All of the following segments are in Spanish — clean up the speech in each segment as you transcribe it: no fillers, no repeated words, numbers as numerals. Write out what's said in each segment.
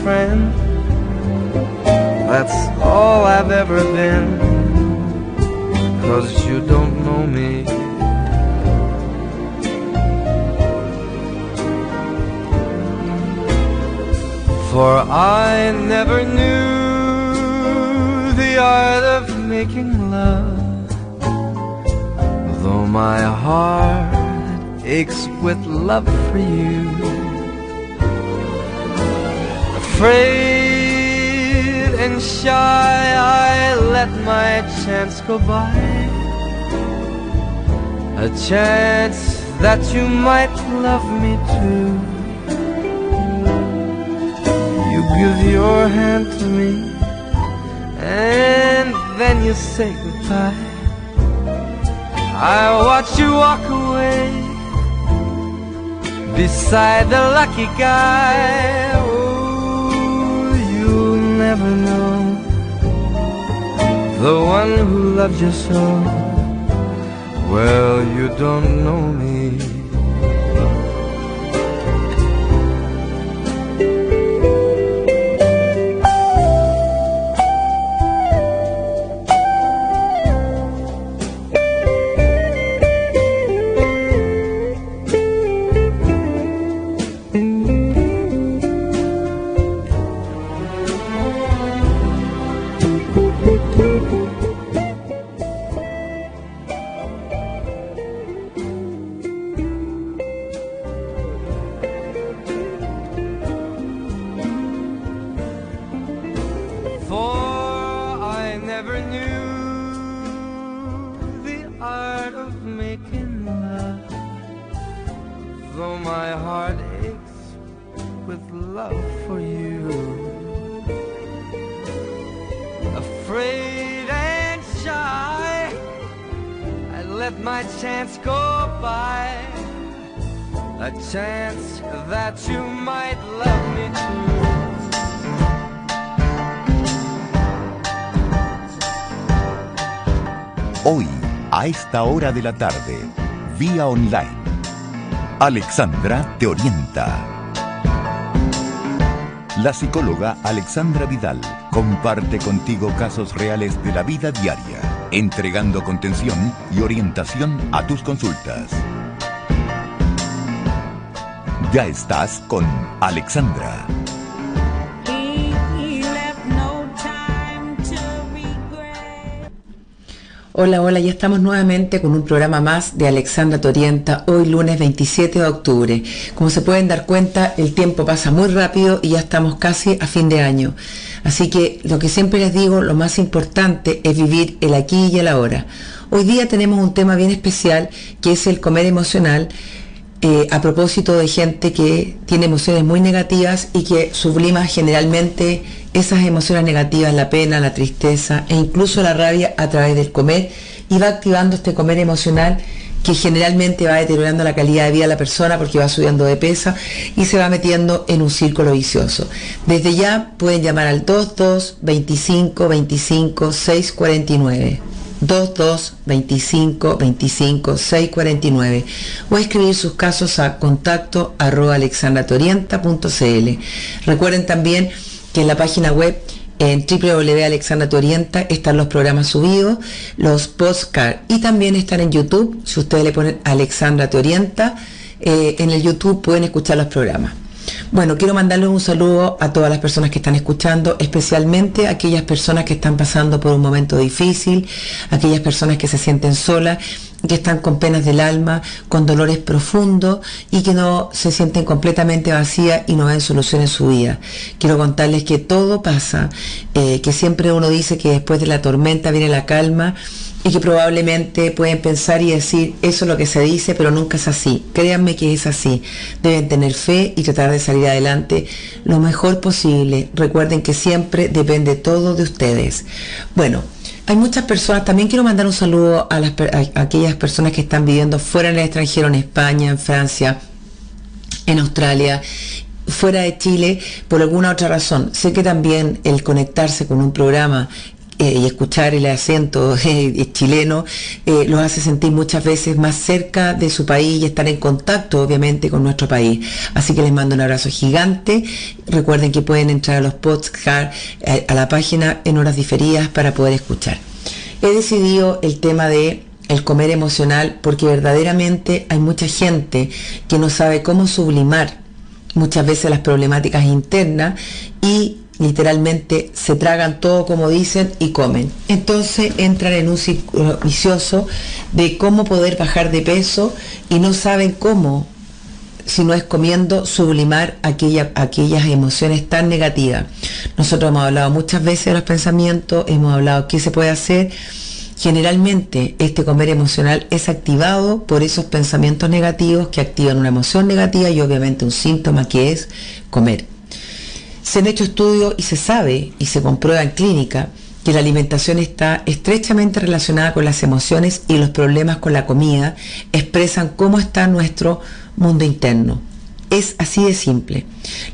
friend. That's all I've ever been, 'cause you don't know me. For I never knew the art of making love, though my heart aches with love for you. Afraid and shy, I let my chance go by, a chance that you might love me too. You give your hand to me, and then you say goodbye. I watch you walk away beside the lucky guy. Oh, you'll never know the one who loved you so. Well, you don't know me. Hoy, a esta hora de la tarde, vía online, Alexandra te orienta. La psicóloga Alexandra Vidal comparte contigo casos reales de la vida diaria, entregando contención y orientación a tus consultas. Ya estás con Alexandra. Hola, hola, ya estamos nuevamente con un programa más de Alexandra te orienta, hoy lunes 27 de octubre. Como se pueden dar cuenta, el tiempo pasa muy rápido y ya estamos casi a fin de año. Así que lo que siempre les digo, lo más importante es vivir el aquí y el ahora. Hoy día tenemos un tema bien especial que es el comer emocional, a propósito de gente que tiene emociones muy negativas y que sublima generalmente esas emociones negativas, la pena, la tristeza e incluso la rabia a través del comer, y va activando este comer emocional que generalmente va deteriorando la calidad de vida de la persona porque va subiendo de peso y se va metiendo en un círculo vicioso. Desde ya pueden llamar al 22 25 25 649. 22 25 25 649 o escribir sus casos a contacto@alexandratorienta.cl. Recuerden también que en la página web en www.alexandratorienta están los programas subidos, los podcasts, y también están en YouTube. Si ustedes le ponen Alexandra te orienta, en el YouTube pueden escuchar los programas. Bueno, quiero mandarles un saludo a todas las personas que están escuchando, especialmente a aquellas personas que están pasando por un momento difícil, aquellas personas que se sienten solas, que están con penas del alma, con dolores profundos y que no se sienten completamente vacías y no ven solución en su vida. Quiero contarles que todo pasa, que siempre uno dice que después de la tormenta viene la calma, y que probablemente pueden pensar y decir, eso es lo que se dice, pero nunca es así. Créanme que es así. Deben tener fe y tratar de salir adelante lo mejor posible. Recuerden que siempre depende todo de ustedes. Bueno, hay muchas personas, también quiero mandar un saludo a aquellas personas que están viviendo fuera en el extranjero, en España, en Francia, en Australia, fuera de Chile, por alguna otra razón. Sé que también el conectarse con un programa y escuchar el acento chileno los hace sentir muchas veces más cerca de su país y estar en contacto obviamente con nuestro país. Así que les mando un abrazo gigante. Recuerden que pueden entrar a los podcasts, a la página en horas diferidas para poder escuchar. He decidido el tema de el comer emocional porque verdaderamente hay mucha gente que no sabe cómo sublimar muchas veces las problemáticas internas y literalmente se tragan todo, como dicen, y comen. Entonces entran en un círculo vicioso de cómo poder bajar de peso y no saben cómo, si no es comiendo, sublimar aquellas emociones tan negativas. Nosotros hemos hablado muchas veces de los pensamientos, hemos hablado qué se puede hacer. Generalmente este comer emocional es activado por esos pensamientos negativos que activan una emoción negativa y obviamente un síntoma que es comer. Se han hecho estudios y se sabe y se comprueba en clínica que la alimentación está estrechamente relacionada con las emociones y los problemas con la comida expresan cómo está nuestro mundo interno. Es así de simple.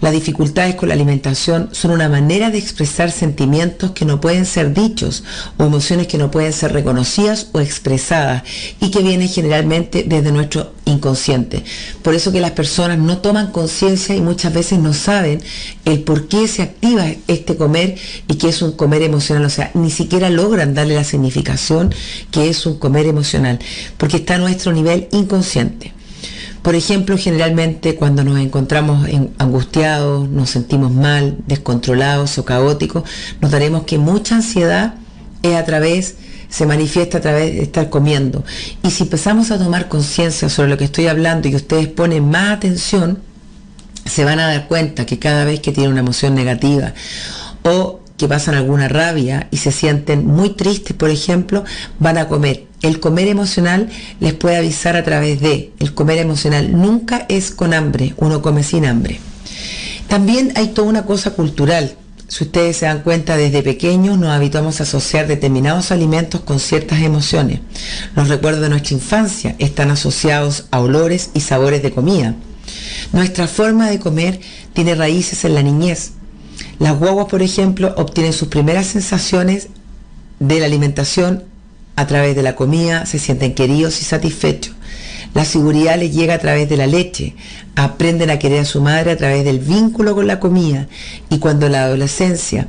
Las dificultades con la alimentación son una manera de expresar sentimientos que no pueden ser dichos o emociones que no pueden ser reconocidas o expresadas y que vienen generalmente desde nuestro inconsciente. Por eso que las personas no toman conciencia y muchas veces no saben el por qué se activa este comer y que es un comer emocional. O sea, ni siquiera logran darle la significación que es un comer emocional porque está a nuestro nivel inconsciente. Por ejemplo, generalmente cuando nos encontramos angustiados, nos sentimos mal, descontrolados o caóticos, notaremos que mucha ansiedad se manifiesta a través de estar comiendo. Y si empezamos a tomar conciencia sobre lo que estoy hablando y ustedes ponen más atención, se van a dar cuenta que cada vez que tienen una emoción negativa o que pasan alguna rabia y se sienten muy tristes, por ejemplo, van a comer. El comer emocional les puede avisar a través de, el comer emocional nunca es con hambre, uno come sin hambre. También hay toda una cosa cultural. Si ustedes se dan cuenta, desde pequeños nos habituamos a asociar determinados alimentos con ciertas emociones. Los recuerdos de nuestra infancia están asociados a olores y sabores de comida. Nuestra forma de comer tiene raíces en la niñez. Las guaguas, por ejemplo, obtienen sus primeras sensaciones de la alimentación a través de la comida, se sienten queridos y satisfechos. La seguridad les llega a través de la leche, aprenden a querer a su madre a través del vínculo con la comida y cuando la adolescencia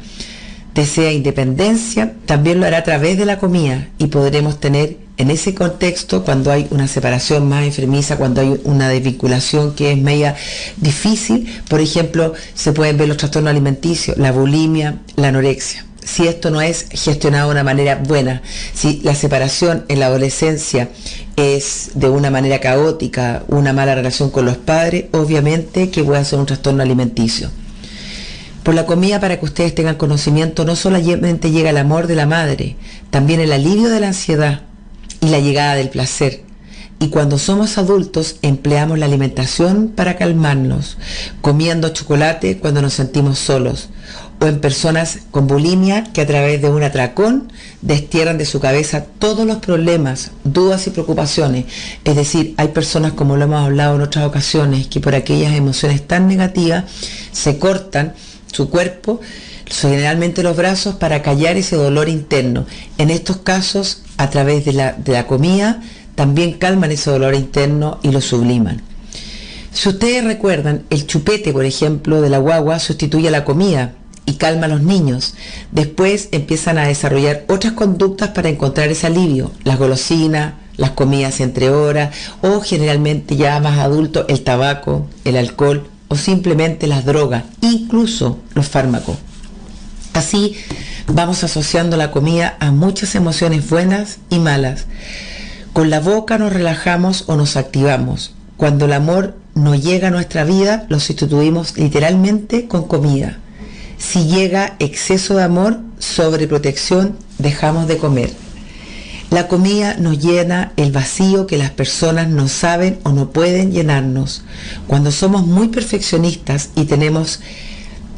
desea independencia, también lo hará a través de la comida y podremos tener en ese contexto, cuando hay una separación más enfermiza, cuando hay una desvinculación que es media difícil, por ejemplo, se pueden ver los trastornos alimenticios, la bulimia, la anorexia. Si esto no es gestionado de una manera buena, si la separación en la adolescencia es de una manera caótica, una mala relación con los padres, obviamente que puede ser un trastorno alimenticio. Por la comida, para que ustedes tengan conocimiento, no solamente llega el amor de la madre, también el alivio de la ansiedad y la llegada del placer. Y cuando somos adultos empleamos la alimentación para calmarnos, comiendo chocolate cuando nos sentimos solos, o en personas con bulimia que a través de un atracón destierran de su cabeza todos los problemas, dudas y preocupaciones. Es decir, hay personas, como lo hemos hablado en otras ocasiones, que por aquellas emociones tan negativas se cortan su cuerpo, generalmente los brazos, para callar ese dolor interno. En estos casos, a través de la comida, también calman ese dolor interno y lo subliman. Si ustedes recuerdan, el chupete, por ejemplo, de la guagua sustituye a la comida y calma a los niños. Después empiezan a desarrollar otras conductas para encontrar ese alivio, las golosinas, las comidas entre horas, o generalmente ya más adultos, el tabaco, el alcohol o simplemente las drogas, incluso los fármacos. Así vamos asociando la comida a muchas emociones buenas y malas. Con la boca nos relajamos o nos activamos. Cuando el amor no llega a nuestra vida, lo sustituimos literalmente con comida. Si llega exceso de amor, sobreprotección, dejamos de comer. La comida nos llena el vacío que las personas no saben o no pueden llenarnos. Cuando somos muy perfeccionistas y tenemos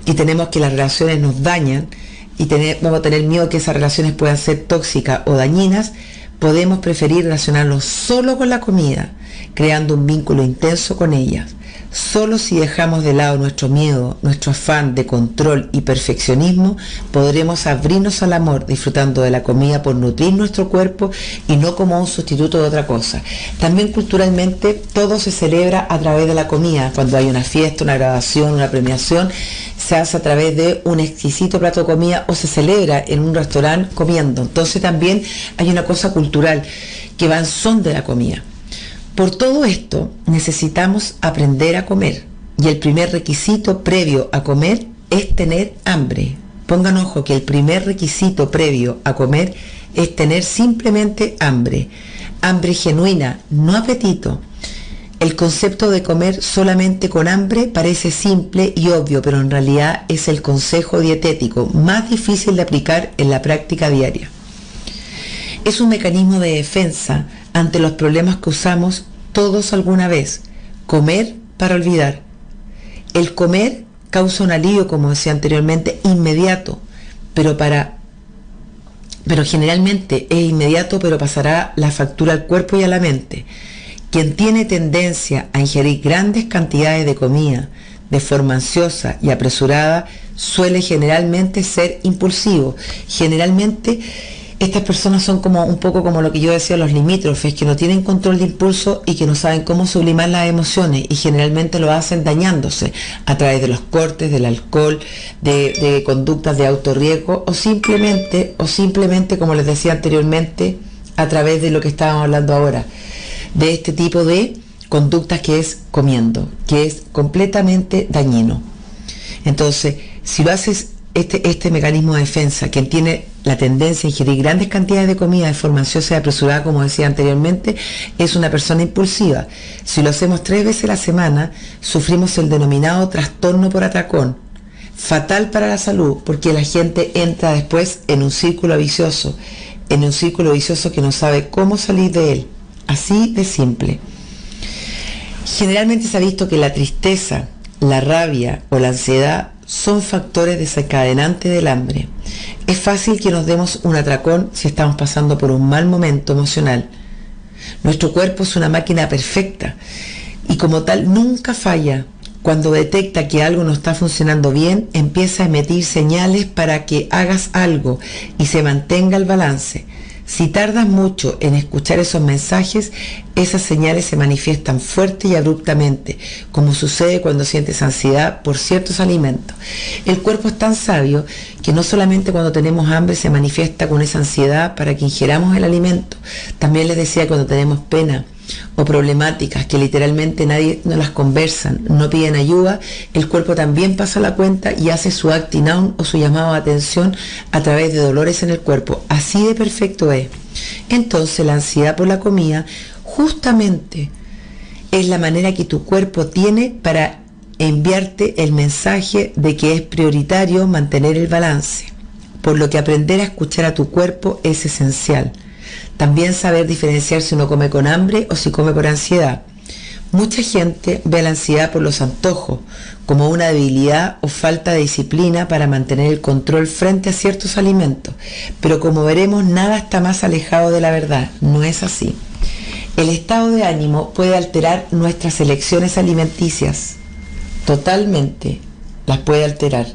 que las relaciones nos dañan y vamos a tener miedo que esas relaciones puedan ser tóxicas o dañinas, podemos preferir relacionarnos solo con la comida, creando un vínculo intenso con ellas. Solo si dejamos de lado nuestro miedo, nuestro afán de control y perfeccionismo, podremos abrirnos al amor, disfrutando de la comida por nutrir nuestro cuerpo y no como un sustituto de otra cosa. También culturalmente todo se celebra a través de la comida. Cuando hay una fiesta, una graduación, una premiación, se hace a través de un exquisito plato de comida o se celebra en un restaurante comiendo. Entonces también hay una cosa cultural que va en son de la comida. Por todo esto necesitamos aprender a comer, y el primer requisito previo a comer es tener hambre. Pongan ojo que el primer requisito previo a comer es tener simplemente hambre, hambre genuina, no apetito. El concepto de comer solamente con hambre parece simple y obvio, pero en realidad es el consejo dietético más difícil de aplicar en la práctica diaria. Es un mecanismo de defensa ante los problemas que usamos todos alguna vez. Comer para olvidar. El comer causa un alivio, como decía anteriormente, inmediato, pero generalmente es inmediato, pero pasará la factura al cuerpo y a la mente. Quien tiene tendencia a ingerir grandes cantidades de comida de forma ansiosa y apresurada suele generalmente ser impulsivo. Generalmente estas personas son como un poco como lo que yo decía, los limítrofes, que no tienen control de impulso y que no saben cómo sublimar las emociones, y generalmente lo hacen dañándose a través de los cortes, del alcohol, de conductas de autorriesgo o simplemente, como les decía anteriormente, a través de lo que estábamos hablando ahora, de este tipo de conductas que es comiendo, que es completamente dañino. Entonces, si lo haces este mecanismo de defensa, quien tiene la tendencia a ingerir grandes cantidades de comida de forma ansiosa y apresurada, como decía anteriormente, es una persona impulsiva. Si lo hacemos 3 veces a la semana, sufrimos el denominado trastorno por atracón, fatal para la salud, porque la gente entra después en un círculo vicioso que no sabe cómo salir de él. Así de simple. Generalmente se ha visto que la tristeza, la rabia o la ansiedad son factores desencadenantes del hambre. Es fácil que nos demos un atracón si estamos pasando por un mal momento emocional. Nuestro cuerpo es una máquina perfecta y como tal nunca falla. Cuando detecta que algo no está funcionando bien, empieza a emitir señales para que hagas algo y se mantenga el balance. Si tardas mucho en escuchar esos mensajes, esas señales se manifiestan fuerte y abruptamente, como sucede cuando sientes ansiedad por ciertos alimentos. El cuerpo es tan sabio que no solamente cuando tenemos hambre se manifiesta con esa ansiedad para que ingiramos el alimento. También les decía, cuando tenemos pena o problemáticas que literalmente nadie nos las conversan, no piden ayuda, el cuerpo también pasa la cuenta y hace su acting out o su llamado de atención a través de dolores en el cuerpo. Así de perfecto es. Entonces la ansiedad por la comida justamente es la manera que tu cuerpo tiene para enviarte el mensaje de que es prioritario mantener el balance, por lo que aprender a escuchar a tu cuerpo es esencial. También saber diferenciar si uno come con hambre o si come por ansiedad. Mucha gente ve la ansiedad por los antojos como una debilidad o falta de disciplina para mantener el control frente a ciertos alimentos, pero como veremos, nada está más alejado de la verdad. No es así. El estado de ánimo puede alterar nuestras elecciones alimenticias. Totalmente las puede alterar.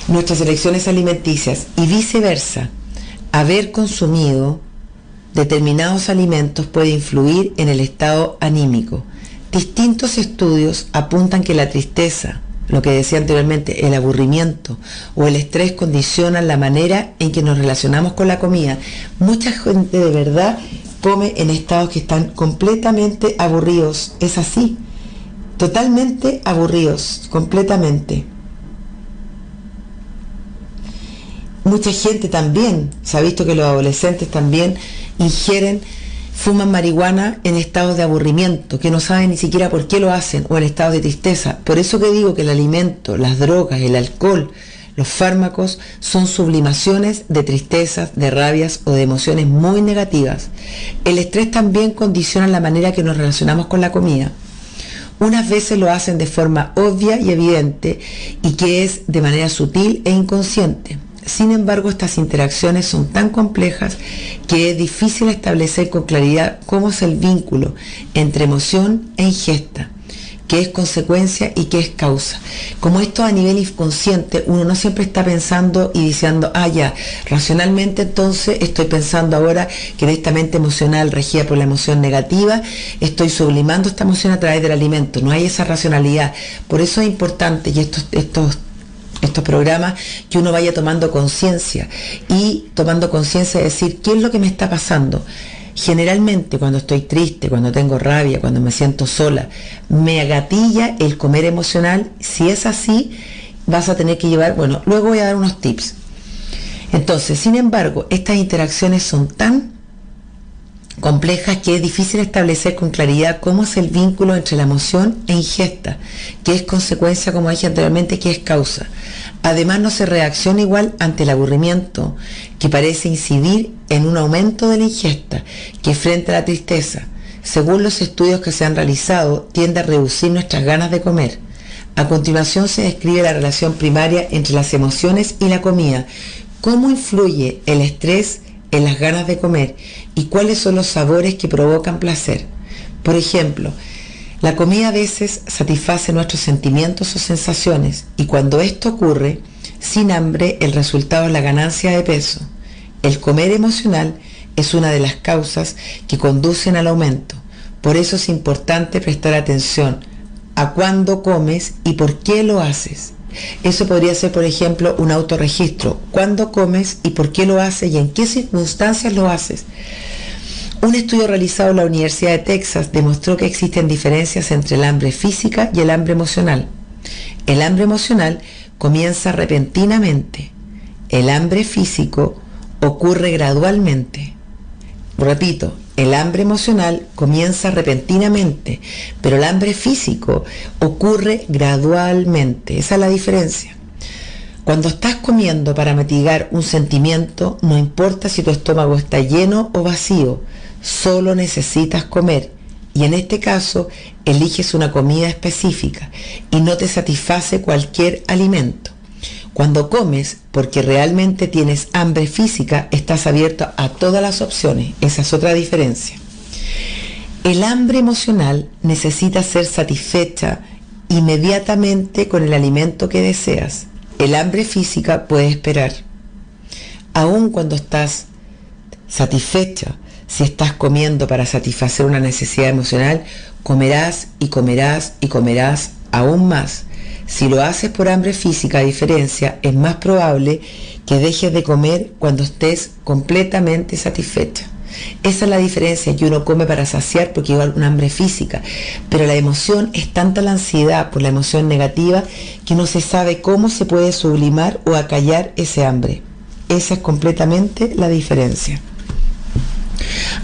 Nuestras elecciones alimenticias y viceversa. Haber consumido determinados alimentos puede influir en el estado anímico. Distintos estudios apuntan que la tristeza, lo que decía anteriormente, el aburrimiento o el estrés condicionan la manera en que nos relacionamos con la comida. Mucha gente de verdad come en estados que están completamente aburridos. Es así, totalmente aburridos, completamente. Mucha gente también, se ha visto que los adolescentes también fuman marihuana en estados de aburrimiento, que no saben ni siquiera por qué lo hacen, o en estados de tristeza. Por eso que digo que el alimento, las drogas, el alcohol, los fármacos son sublimaciones de tristezas, de rabias o de emociones muy negativas. El estrés también condiciona la manera que nos relacionamos con la comida. Unas veces lo hacen de forma obvia y evidente, y que es de manera sutil e inconsciente. Sin embargo, estas interacciones son tan complejas que es difícil establecer con claridad cómo es el vínculo entre emoción e ingesta, qué es consecuencia y qué es causa. Como esto a nivel inconsciente, uno no siempre está pensando y diciendo, ya, racionalmente entonces estoy pensando ahora que de esta mente emocional regida por la emoción negativa, estoy sublimando esta emoción a través del alimento. No hay esa racionalidad. Por eso es importante, y estos programas, que uno vaya tomando conciencia, y tomando conciencia de decir, ¿qué es lo que me está pasando? Generalmente cuando estoy triste, cuando tengo rabia, cuando me siento sola, me agatilla el comer emocional. Si es así, vas a tener que llevar, luego voy a dar unos tips. Entonces, sin embargo, estas interacciones son tan complejas que es difícil establecer con claridad cómo es el vínculo entre la emoción e ingesta, qué es consecuencia, como dije anteriormente, qué es causa. Además, no se reacciona igual ante el aburrimiento, que parece incidir en un aumento de la ingesta, que frente a la tristeza. Según los estudios que se han realizado, tiende a reducir nuestras ganas de comer. A continuación se describe la relación primaria entre las emociones y la comida, cómo influye el estrés en las ganas de comer y cuáles son los sabores que provocan placer. Por ejemplo, la comida a veces satisface nuestros sentimientos o sensaciones, y cuando esto ocurre, sin hambre, el resultado es la ganancia de peso. El comer emocional es una de las causas que conducen al aumento. Por eso es importante prestar atención a cuándo comes y por qué lo haces. Eso podría ser, por ejemplo, un autorregistro. ¿Cuándo comes y por qué lo haces y en qué circunstancias lo haces? Un estudio realizado en la Universidad de Texas demostró que existen diferencias entre el hambre física y el hambre emocional. El hambre emocional comienza repentinamente. El hambre físico ocurre gradualmente. Repito, el hambre emocional comienza repentinamente, pero el hambre físico ocurre gradualmente. Esa es la diferencia. Cuando estás comiendo para mitigar un sentimiento, no importa si tu estómago está lleno o vacío, solo necesitas comer. Y en este caso, eliges una comida específica y no te satisface cualquier alimento. Cuando comes porque realmente tienes hambre física, estás abierto a todas las opciones. Esa es otra diferencia. El hambre emocional necesita ser satisfecha inmediatamente con el alimento que deseas. El hambre física puede esperar. Aun cuando estás satisfecha, si estás comiendo para satisfacer una necesidad emocional, comerás y comerás y comerás aún más. Si lo haces por hambre física, a diferencia, es más probable que dejes de comer cuando estés completamente satisfecha. Esa es la diferencia, que uno come para saciar porque lleva una hambre física, pero la emoción es tanta la ansiedad por la emoción negativa que no se sabe cómo se puede sublimar o acallar ese hambre. Esa es completamente la diferencia.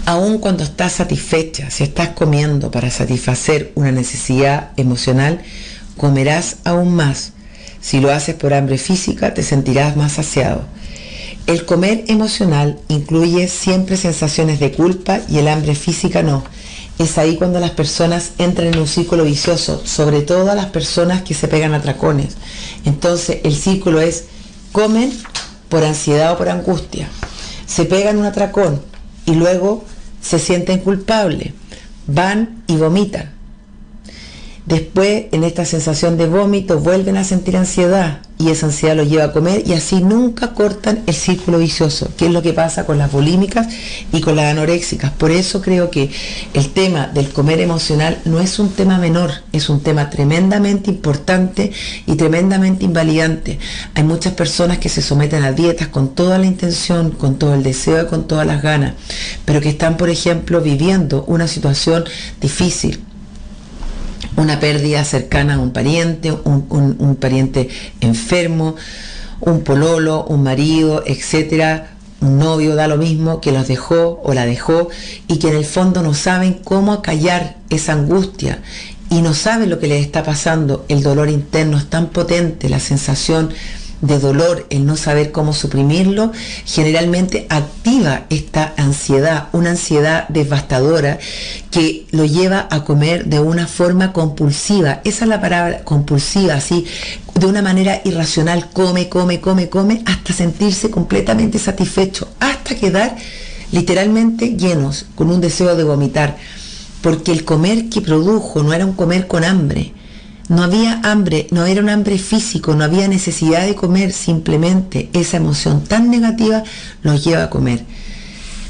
Aun cuando estás satisfecha, si estás comiendo para satisfacer una necesidad emocional, comerás aún más. Si lo haces por hambre física, te sentirás más saciado. El comer emocional incluye siempre sensaciones de culpa y el hambre física no. Es ahí cuando las personas entran en un círculo vicioso, sobre todo a las personas que se pegan atracones. Entonces el círculo es: comen por ansiedad o por angustia, se pegan un atracón y luego se sienten culpables, van y vomitan. Después, en esta sensación de vómito, vuelven a sentir ansiedad y esa ansiedad los lleva a comer, y así nunca cortan el círculo vicioso, que es lo que pasa con las bulímicas y con las anoréxicas. Por eso creo que el tema del comer emocional no es un tema menor, es un tema tremendamente importante y tremendamente invalidante. Hay muchas personas que se someten a dietas con toda la intención, con todo el deseo y con todas las ganas, pero que están, por ejemplo, viviendo una situación difícil, una pérdida cercana a un pariente, un pariente enfermo, un pololo, un marido, etcétera, un novio, da lo mismo, que los dejó o la dejó, y que en el fondo no saben cómo acallar esa angustia y no saben lo que les está pasando. El dolor interno es tan potente, la sensación de dolor, el no saber cómo suprimirlo, generalmente activa esta ansiedad, una ansiedad devastadora que lo lleva a comer de una forma compulsiva. Esa es la palabra, compulsiva, así de una manera irracional, come, hasta sentirse completamente satisfecho, hasta quedar literalmente llenos, con un deseo de vomitar, porque el comer que produjo no era un comer con hambre, no había hambre, no era un hambre físico, no había necesidad de comer, simplemente esa emoción tan negativa los lleva a comer.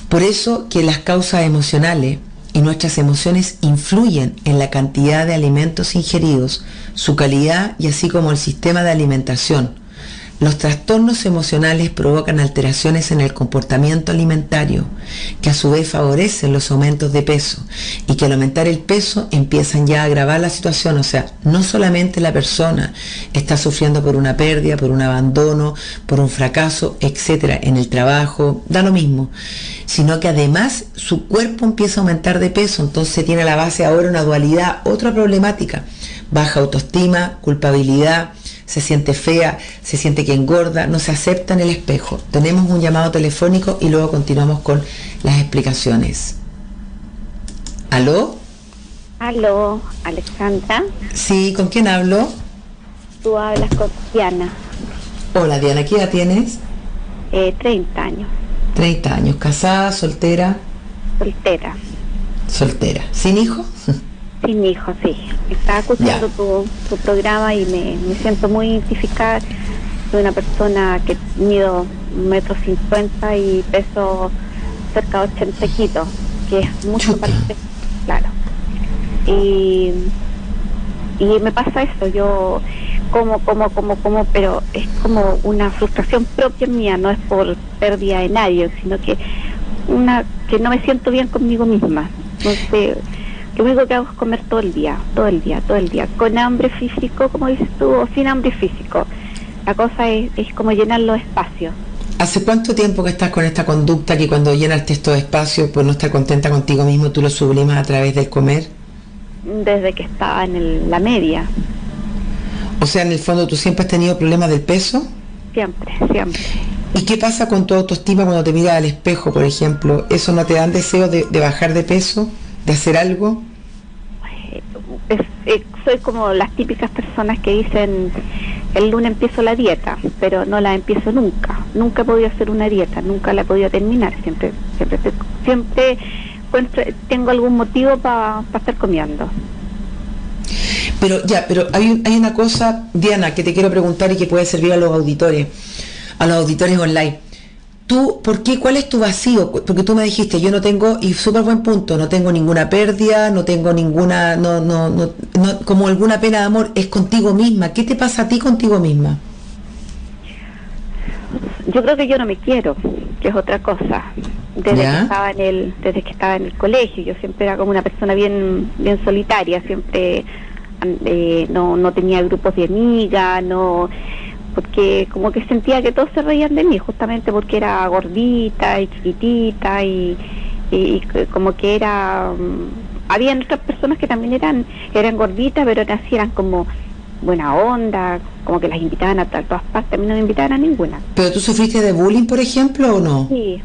Por eso que las causas emocionales y nuestras emociones influyen en la cantidad de alimentos ingeridos, su calidad y así como el sistema de alimentación. Los trastornos emocionales provocan alteraciones en el comportamiento alimentario, que a su vez favorecen los aumentos de peso, y que al aumentar el peso empiezan ya a agravar la situación. O sea, no solamente la persona está sufriendo por una pérdida, por un abandono, por un fracaso, etcétera, en el trabajo, da lo mismo, sino que además su cuerpo empieza a aumentar de peso, entonces tiene a la base ahora una dualidad, otra problemática, baja autoestima, culpabilidad, se siente fea, se siente que engorda, no se acepta en el espejo. Tenemos un llamado telefónico y luego continuamos con las explicaciones. ¿Aló? Aló, Alexandra. Sí, ¿con quién hablo? Tú hablas con Diana. Hola Diana, ¿qué edad tienes? 30 años. 30 años, ¿casada, soltera? Soltera. Soltera. ¿Sin hijo? Sin hijo, sí. Estaba escuchando tu programa y me siento muy identificada. Soy una persona que mido 1,50 m y peso cerca de 80 kilos, que es mucho para usted, claro. Y me pasa eso, yo como, pero es como una frustración propia mía, no es por pérdida de nadie, sino que no me siento bien conmigo misma. Entonces, lo único que hago es comer todo el día, con hambre físico, como dices tú, o sin hambre físico. La cosa es como llenar los espacios. ¿Hace cuánto tiempo que estás con esta conducta que cuando llenas estos espacios, pues no estar contenta contigo mismo, tú lo sublimas a través del comer? Desde que estaba en la media. O sea, en el fondo, ¿tú siempre has tenido problemas del peso? Siempre. ¿Y qué pasa con tu autoestima cuando te miras al espejo, por ejemplo? ¿Eso no te dan deseo de bajar de peso? ¿De hacer algo? Soy como las típicas personas que dicen el lunes empiezo la dieta, pero no la empiezo nunca. Nunca he podido hacer una dieta, nunca la he podido terminar. Siempre tengo algún motivo para estar comiendo. Pero hay una cosa, Diana, que te quiero preguntar y que puede servir a los auditores online. Tú, ¿por qué? ¿Cuál es tu vacío? Porque tú me dijiste, yo no tengo, y súper buen punto, no tengo ninguna pérdida, no tengo ninguna, como alguna pena de amor, es contigo misma. ¿Qué te pasa a ti contigo misma? Yo creo que yo no me quiero, que es otra cosa. Desde que estaba en el colegio, yo siempre era como una persona bien solitaria, siempre no tenía grupos de amigas, porque como que sentía que todos se reían de mí, justamente porque era gordita y chiquitita y como que era... habían otras personas que también eran gorditas, pero así eran como buena onda, como que las invitaban a todas partes, a mí no me invitaban a ninguna. ¿Pero tú sufriste de bullying, por ejemplo, o no? Sí.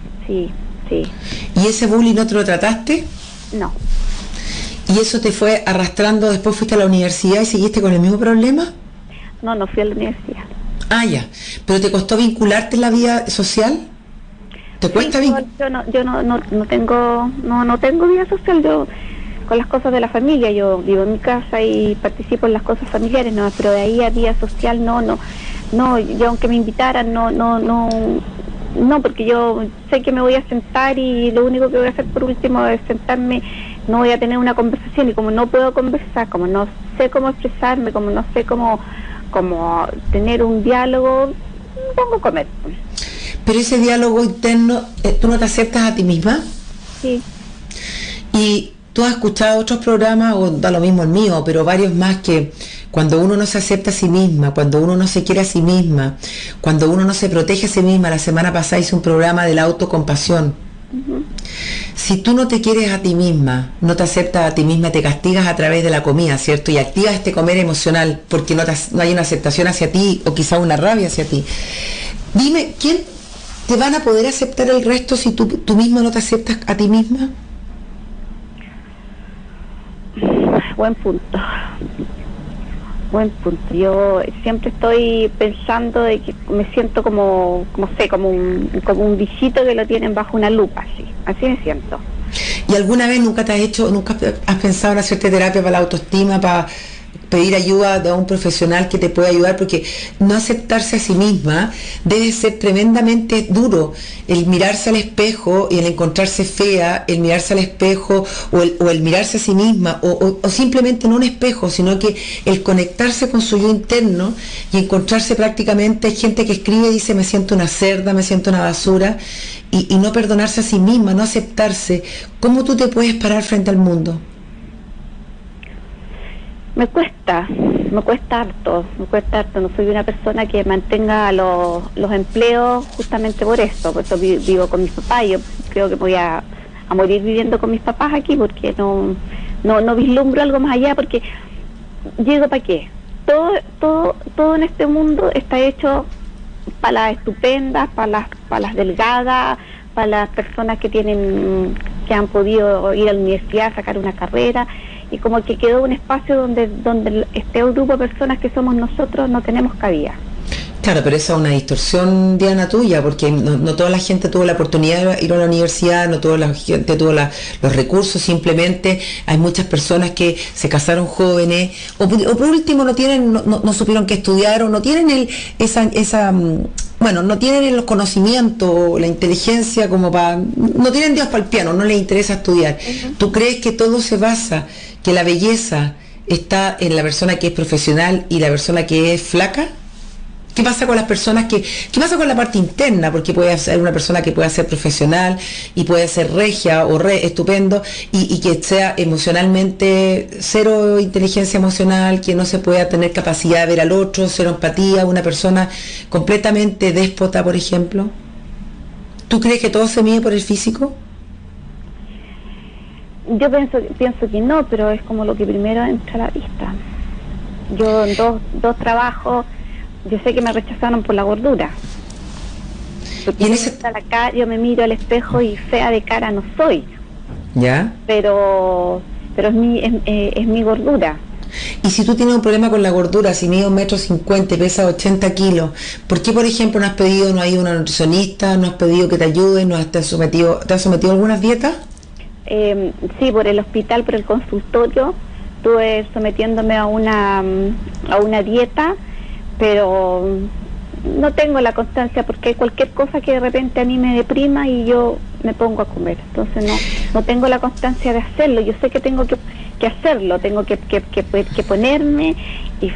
¿Y ese bullying no te lo trataste? No. ¿Y eso te fue arrastrando, después fuiste a la universidad y seguiste con el mismo problema? No fui a la universidad. Ah, ya. ¿Pero te costó vincularte en la vida social? ¿Te cuesta vincularte? Yo no tengo vida social. Yo con las cosas de la familia, yo vivo en mi casa y participo en las cosas familiares, no, pero de ahí a vida social no, yo aunque me invitaran, no, porque yo sé que me voy a sentar y lo único que voy a hacer por último es sentarme, no voy a tener una conversación, y como no puedo conversar, como no sé cómo expresarme, como no sé cómo tener un diálogo, pongo a comer. Pero ese diálogo interno, ¿tú no te aceptas a ti misma? Sí. Y tú has escuchado otros programas, o da lo mismo el mío, pero varios más, que cuando uno no se acepta a sí misma, cuando uno no se quiere a sí misma, cuando uno no se protege a sí misma. La semana pasada hice un programa de la autocompasión. Uh-huh. Si tú no te quieres a ti misma, no te aceptas a ti misma, te castigas a través de la comida, ¿cierto? Y activas este comer emocional porque no hay una aceptación hacia ti, o quizá una rabia hacia ti. Dime, ¿quién te van a poder aceptar el resto si tú mismo no te aceptas a ti misma? Buen punto. Buen punto. Yo siempre estoy pensando de que me siento como un bichito que lo tienen bajo una lupa, así me siento. ¿Y alguna vez nunca has pensado en hacerte terapia para la autoestima, para pedir ayuda de un profesional que te pueda ayudar? Porque no aceptarse a sí misma debe ser tremendamente duro. El mirarse al espejo y el encontrarse fea, el mirarse al espejo o el mirarse a sí misma, o simplemente no un espejo, sino que el conectarse con su yo interno y encontrarse prácticamente. Hay gente que escribe y dice: me siento una cerda, me siento una basura, y no perdonarse a sí misma, no aceptarse. ¿Cómo tú te puedes parar frente al mundo? Me cuesta harto, no soy una persona que mantenga los empleos justamente por esto, vivo con mis papás. Yo creo que voy a morir viviendo con mis papás aquí, porque no vislumbro algo más allá, porque llego para qué. Todo en este mundo está hecho para las estupendas, para las delgadas, para las personas que han podido ir a la universidad, sacar una carrera, y como que quedó un espacio donde este grupo de personas que somos nosotros no tenemos cabida. Claro, pero esa es una distorsión, Diana, tuya, porque no toda la gente tuvo la oportunidad de ir a la universidad, no toda la gente tuvo los recursos. Simplemente hay muchas personas que se casaron jóvenes, o por último no supieron qué estudiar, o no tienen no tienen los conocimientos, la inteligencia no tienen Dios para el piano, no les interesa estudiar. Uh-huh. ¿Tú crees que todo se basa, que la belleza está en la persona que es profesional y la persona que es flaca? ¿Qué pasa con las personas qué pasa con la parte interna? Porque puede ser una persona que pueda ser profesional y puede ser regia o estupendo, y que sea emocionalmente cero inteligencia emocional, que no se pueda tener capacidad de ver al otro, cero empatía, una persona completamente déspota, por ejemplo. ¿Tú crees que todo se mide por el físico? Yo pienso que no, pero es como lo que primero entra a la vista. Yo en dos trabajos, yo sé que me rechazaron por la gordura. Porque yo me miro al espejo y fea de cara no soy. ¿Ya? Pero es mi gordura. Y si tú tienes un problema con la gordura, si mides 1,50 m, pesas 80 kilos, ¿por qué, por ejemplo, no has ido a una nutricionista, no has pedido que te ayude, te has sometido a algunas dietas? Sí, por el hospital, por el consultorio, estuve sometiéndome a una dieta, pero no tengo la constancia, porque hay cualquier cosa que de repente a mí me deprima y yo me pongo a comer. Entonces no tengo la constancia de hacerlo. Yo sé que tengo que hacerlo, tengo que ponerme y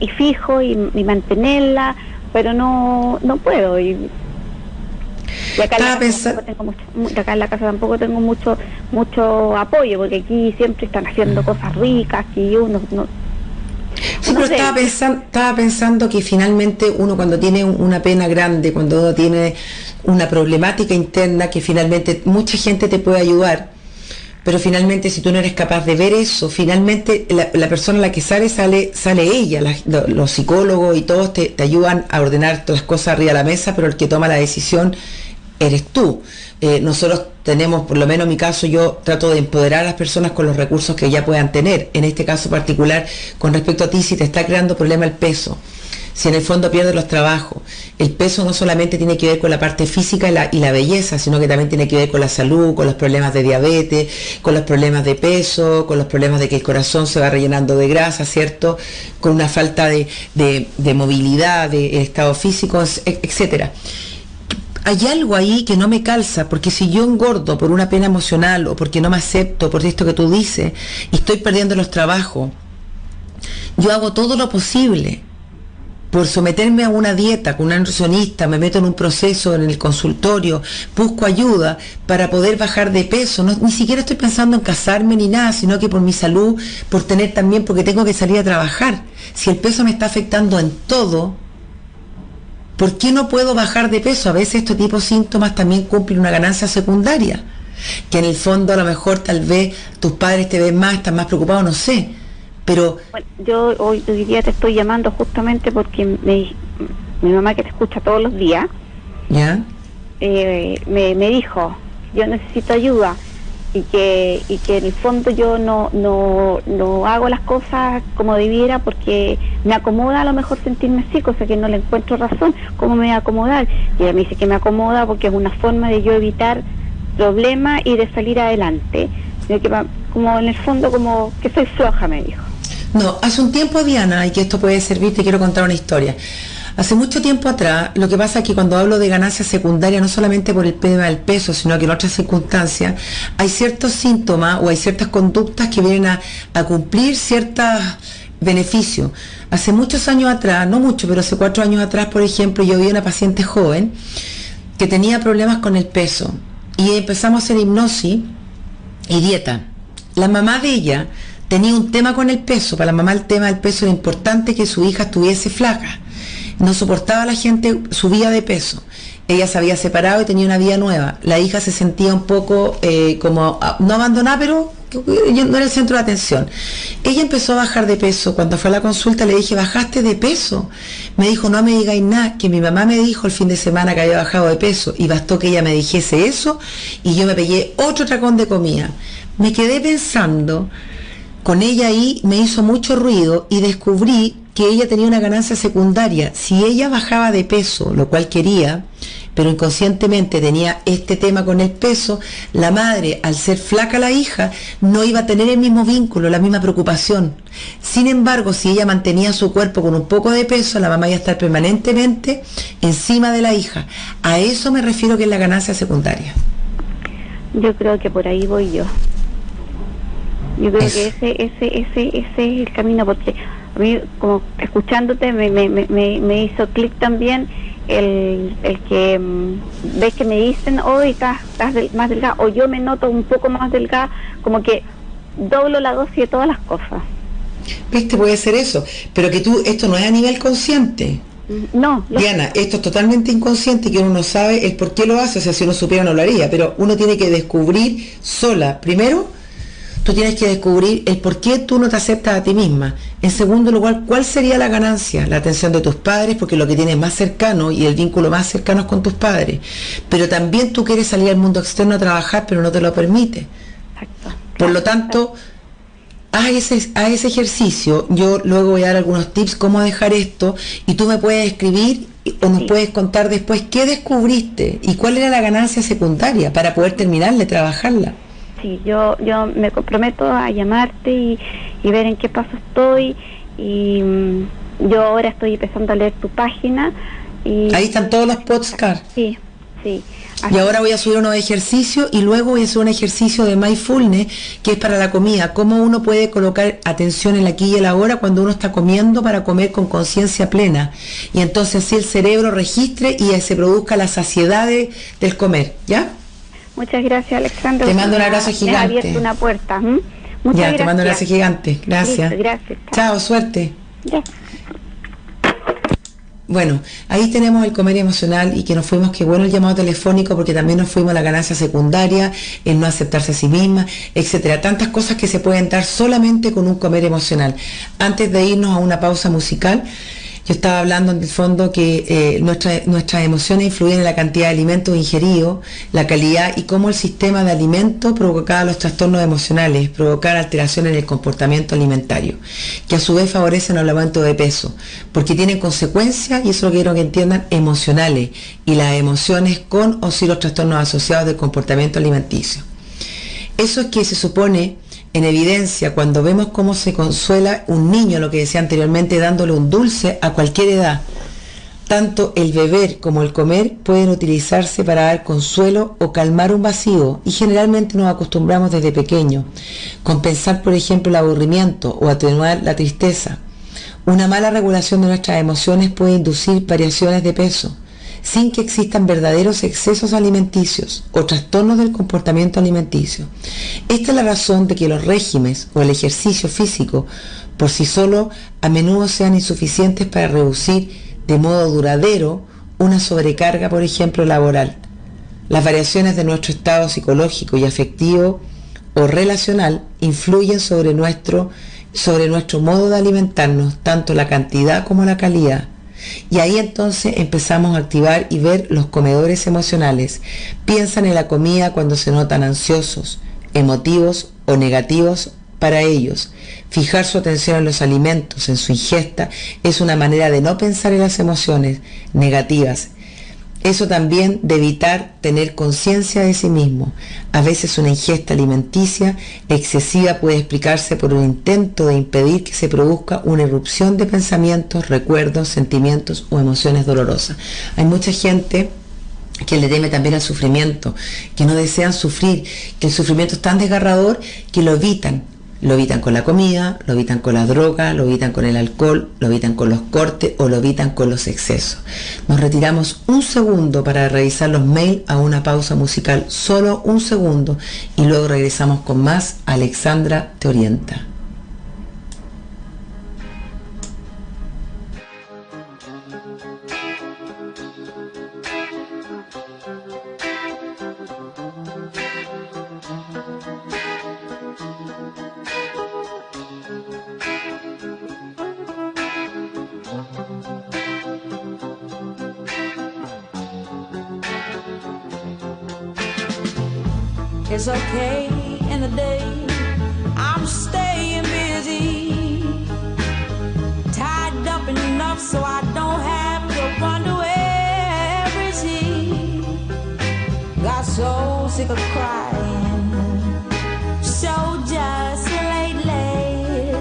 fijo y mantenerla, pero no puedo. Y acá en la casa tampoco tengo mucho apoyo, porque aquí siempre están haciendo cosas ricas y uno no. Sí, pero estaba pensando que finalmente uno, cuando tiene una pena grande, cuando uno tiene una problemática interna, que finalmente mucha gente te puede ayudar, pero finalmente si tú no eres capaz de ver eso, finalmente la persona a la que sale ella. Los psicólogos y todos te ayudan a ordenar todas las cosas arriba de la mesa, pero el que toma la decisión eres tú. Nosotros tenemos, por lo menos en mi caso, yo trato de empoderar a las personas con los recursos que ya puedan tener. En este caso particular, con respecto a ti, si te está creando problema el peso, si en el fondo pierdes los trabajos, el peso no solamente tiene que ver con la parte física y la belleza, sino que también tiene que ver con la salud, con los problemas de diabetes, con los problemas de peso, con los problemas de que el corazón se va rellenando de grasa, ¿cierto? Con una falta de movilidad, de estado físico, etcétera. Hay algo ahí que no me calza, porque si yo engordo por una pena emocional o porque no me acepto por esto que tú dices y estoy perdiendo los trabajos, yo hago todo lo posible por someterme a una dieta con una nutricionista, me meto en un proceso en el consultorio, busco ayuda para poder bajar de peso. Ni siquiera estoy pensando en casarme ni nada, sino que por mi salud, porque tengo que salir a trabajar. Si el peso me está afectando en todo, ¿por qué no puedo bajar de peso? A veces este tipo de síntomas también cumplen una ganancia secundaria, que en el fondo a lo mejor tal vez tus padres te ven más, están más preocupados, no sé, pero... Bueno, yo hoy día te estoy llamando justamente porque mi mamá, que te escucha todos los días, ¿ya? Me dijo, yo necesito ayuda, en el fondo yo no hago las cosas como debiera porque me acomoda a lo mejor sentirme así, cosa que no le encuentro razón. ¿Cómo me voy a acomodar? Y ella me dice que me acomoda porque es una forma de yo evitar problemas y de salir adelante. Como en el fondo como que soy floja, me dijo. No, hace un tiempo, Diana, y que esto puede servir, te quiero contar una historia. Hace mucho tiempo atrás, lo que pasa es que cuando hablo de ganancias secundarias, no solamente por el tema del peso, sino que en otras circunstancias, hay ciertos síntomas o hay ciertas conductas que vienen a cumplir ciertos beneficios. Hace muchos años atrás, no mucho, pero hace 4 años atrás, por ejemplo, yo vi una paciente joven que tenía problemas con el peso y empezamos a hacer hipnosis y dieta. La mamá de ella tenía un tema con el peso. Para la mamá el tema del peso era importante, que su hija estuviese flaca. No soportaba a la gente, subía de peso. Ella se había separado y tenía una vida nueva. La hija se sentía un poco como, no abandonada, pero no era el centro de atención. Ella empezó a bajar de peso. Cuando fue a la consulta le dije, ¿bajaste de peso? Me dijo, no me digáis nada, que mi mamá me dijo el fin de semana que había bajado de peso, y bastó que ella me dijese eso y yo me pegué otro tracón de comida. Me quedé pensando, con ella ahí me hizo mucho ruido y descubrí que ella tenía una ganancia secundaria. Si ella bajaba de peso, lo cual quería, pero inconscientemente tenía este tema con el peso, la madre, al ser flaca la hija, no iba a tener el mismo vínculo, la misma preocupación. Sin embargo, si ella mantenía su cuerpo con un poco de peso, la mamá iba a estar permanentemente encima de la hija. A eso me refiero que es la ganancia secundaria. Yo creo que por ahí voy yo. Yo creo que ese es el camino, porque a mí, como escuchándote, me hizo clic también el que ves que me dicen, hoy estás más delgada, o yo me noto un poco más delgada, como que doblo la dosis de todas las cosas. ¿Viste? Puede ser eso, pero que tú, esto no es a nivel consciente. No. Diana, esto es totalmente inconsciente, que uno no sabe el por qué lo hace. O sea, si uno supiera no lo haría, pero uno tiene que descubrir sola. Primero, tú tienes que descubrir el por qué tú no te aceptas a ti misma. En segundo lugar, ¿cuál sería la ganancia? La atención de tus padres, porque lo que tienes más cercano y el vínculo más cercano es con tus padres. Pero también tú quieres salir al mundo externo a trabajar, pero no te lo permite. Exacto. Por lo tanto, haz ese ejercicio. Yo luego voy a dar algunos tips cómo dejar esto, y tú me puedes escribir o nos puedes contar después qué descubriste y cuál era la ganancia secundaria para poder terminarla y trabajarla. Sí, yo me comprometo a llamarte y ver en qué paso estoy, y yo ahora estoy empezando a leer tu página. Y ahí están todos los podcasts. Sí. Y ahora voy a subir unos ejercicios y luego voy a hacer un ejercicio de mindfulness, que es para la comida, cómo uno puede colocar atención en el aquí y el ahora cuando uno está comiendo, para comer con conciencia plena, y entonces así el cerebro registre y se produzca la saciedad del comer, ¿ya? Muchas gracias, Alexandra. Te mando un abrazo gigante. Me ha abierto una puerta. Muchas gracias. Te mando un abrazo gigante. Gracias. Listo, gracias. Chao, suerte. Ya. Bueno, ahí tenemos el comer emocional, y que nos fuimos, que bueno el llamado telefónico, porque también nos fuimos a la ganancia secundaria, el no aceptarse a sí misma, etcétera. Tantas cosas que se pueden dar solamente con un comer emocional. Antes de irnos a una pausa musical, yo estaba hablando en el fondo que nuestras emociones influyen en la cantidad de alimentos ingeridos, la calidad, y cómo el sistema de alimentos provocaba los trastornos emocionales, provocar alteraciones en el comportamiento alimentario, que a su vez favorecen el aumento de peso, porque tienen consecuencias, y eso lo quiero que entiendan, emocionales, y las emociones con o sin los trastornos asociados del comportamiento alimenticio. Eso es que se supone en evidencia cuando vemos cómo se consuela un niño, lo que decía anteriormente, dándole un dulce a cualquier edad. Tanto el beber como el comer pueden utilizarse para dar consuelo o calmar un vacío, y generalmente nos acostumbramos desde pequeño. Compensar, por ejemplo, el aburrimiento o atenuar la tristeza. Una mala regulación de nuestras emociones puede inducir variaciones de peso, sin que existan verdaderos excesos alimenticios o trastornos del comportamiento alimenticio. Esta es la razón de que los regímenes o el ejercicio físico por sí solo a menudo sean insuficientes para reducir de modo duradero una sobrecarga, por ejemplo, laboral. Las variaciones de nuestro estado psicológico y afectivo o relacional influyen sobre nuestro modo de alimentarnos, tanto la cantidad como la calidad. Y ahí entonces empezamos a activar y ver los comedores emocionales. Piensan en la comida cuando se notan ansiosos, emotivos o negativos para ellos. Fijar su atención en los alimentos, en su ingesta, es una manera de no pensar en las emociones negativas. Eso también de evitar tener conciencia de sí mismo. A veces una ingesta alimenticia excesiva puede explicarse por un intento de impedir que se produzca una erupción de pensamientos, recuerdos, sentimientos o emociones dolorosas. Hay mucha gente que le teme también al sufrimiento, que no desean sufrir, que el sufrimiento es tan desgarrador que lo evitan. Lo evitan con la comida, lo evitan con la droga, lo evitan con el alcohol, lo evitan con los cortes o lo evitan con los excesos. Nos retiramos un segundo para revisar los mails a una pausa musical, solo un segundo, y luego regresamos con más. Alexandra te orienta. It's okay in the day, I'm staying busy, tied up enough so I don't have to wonder where is he. Got so sick of crying, so just lately,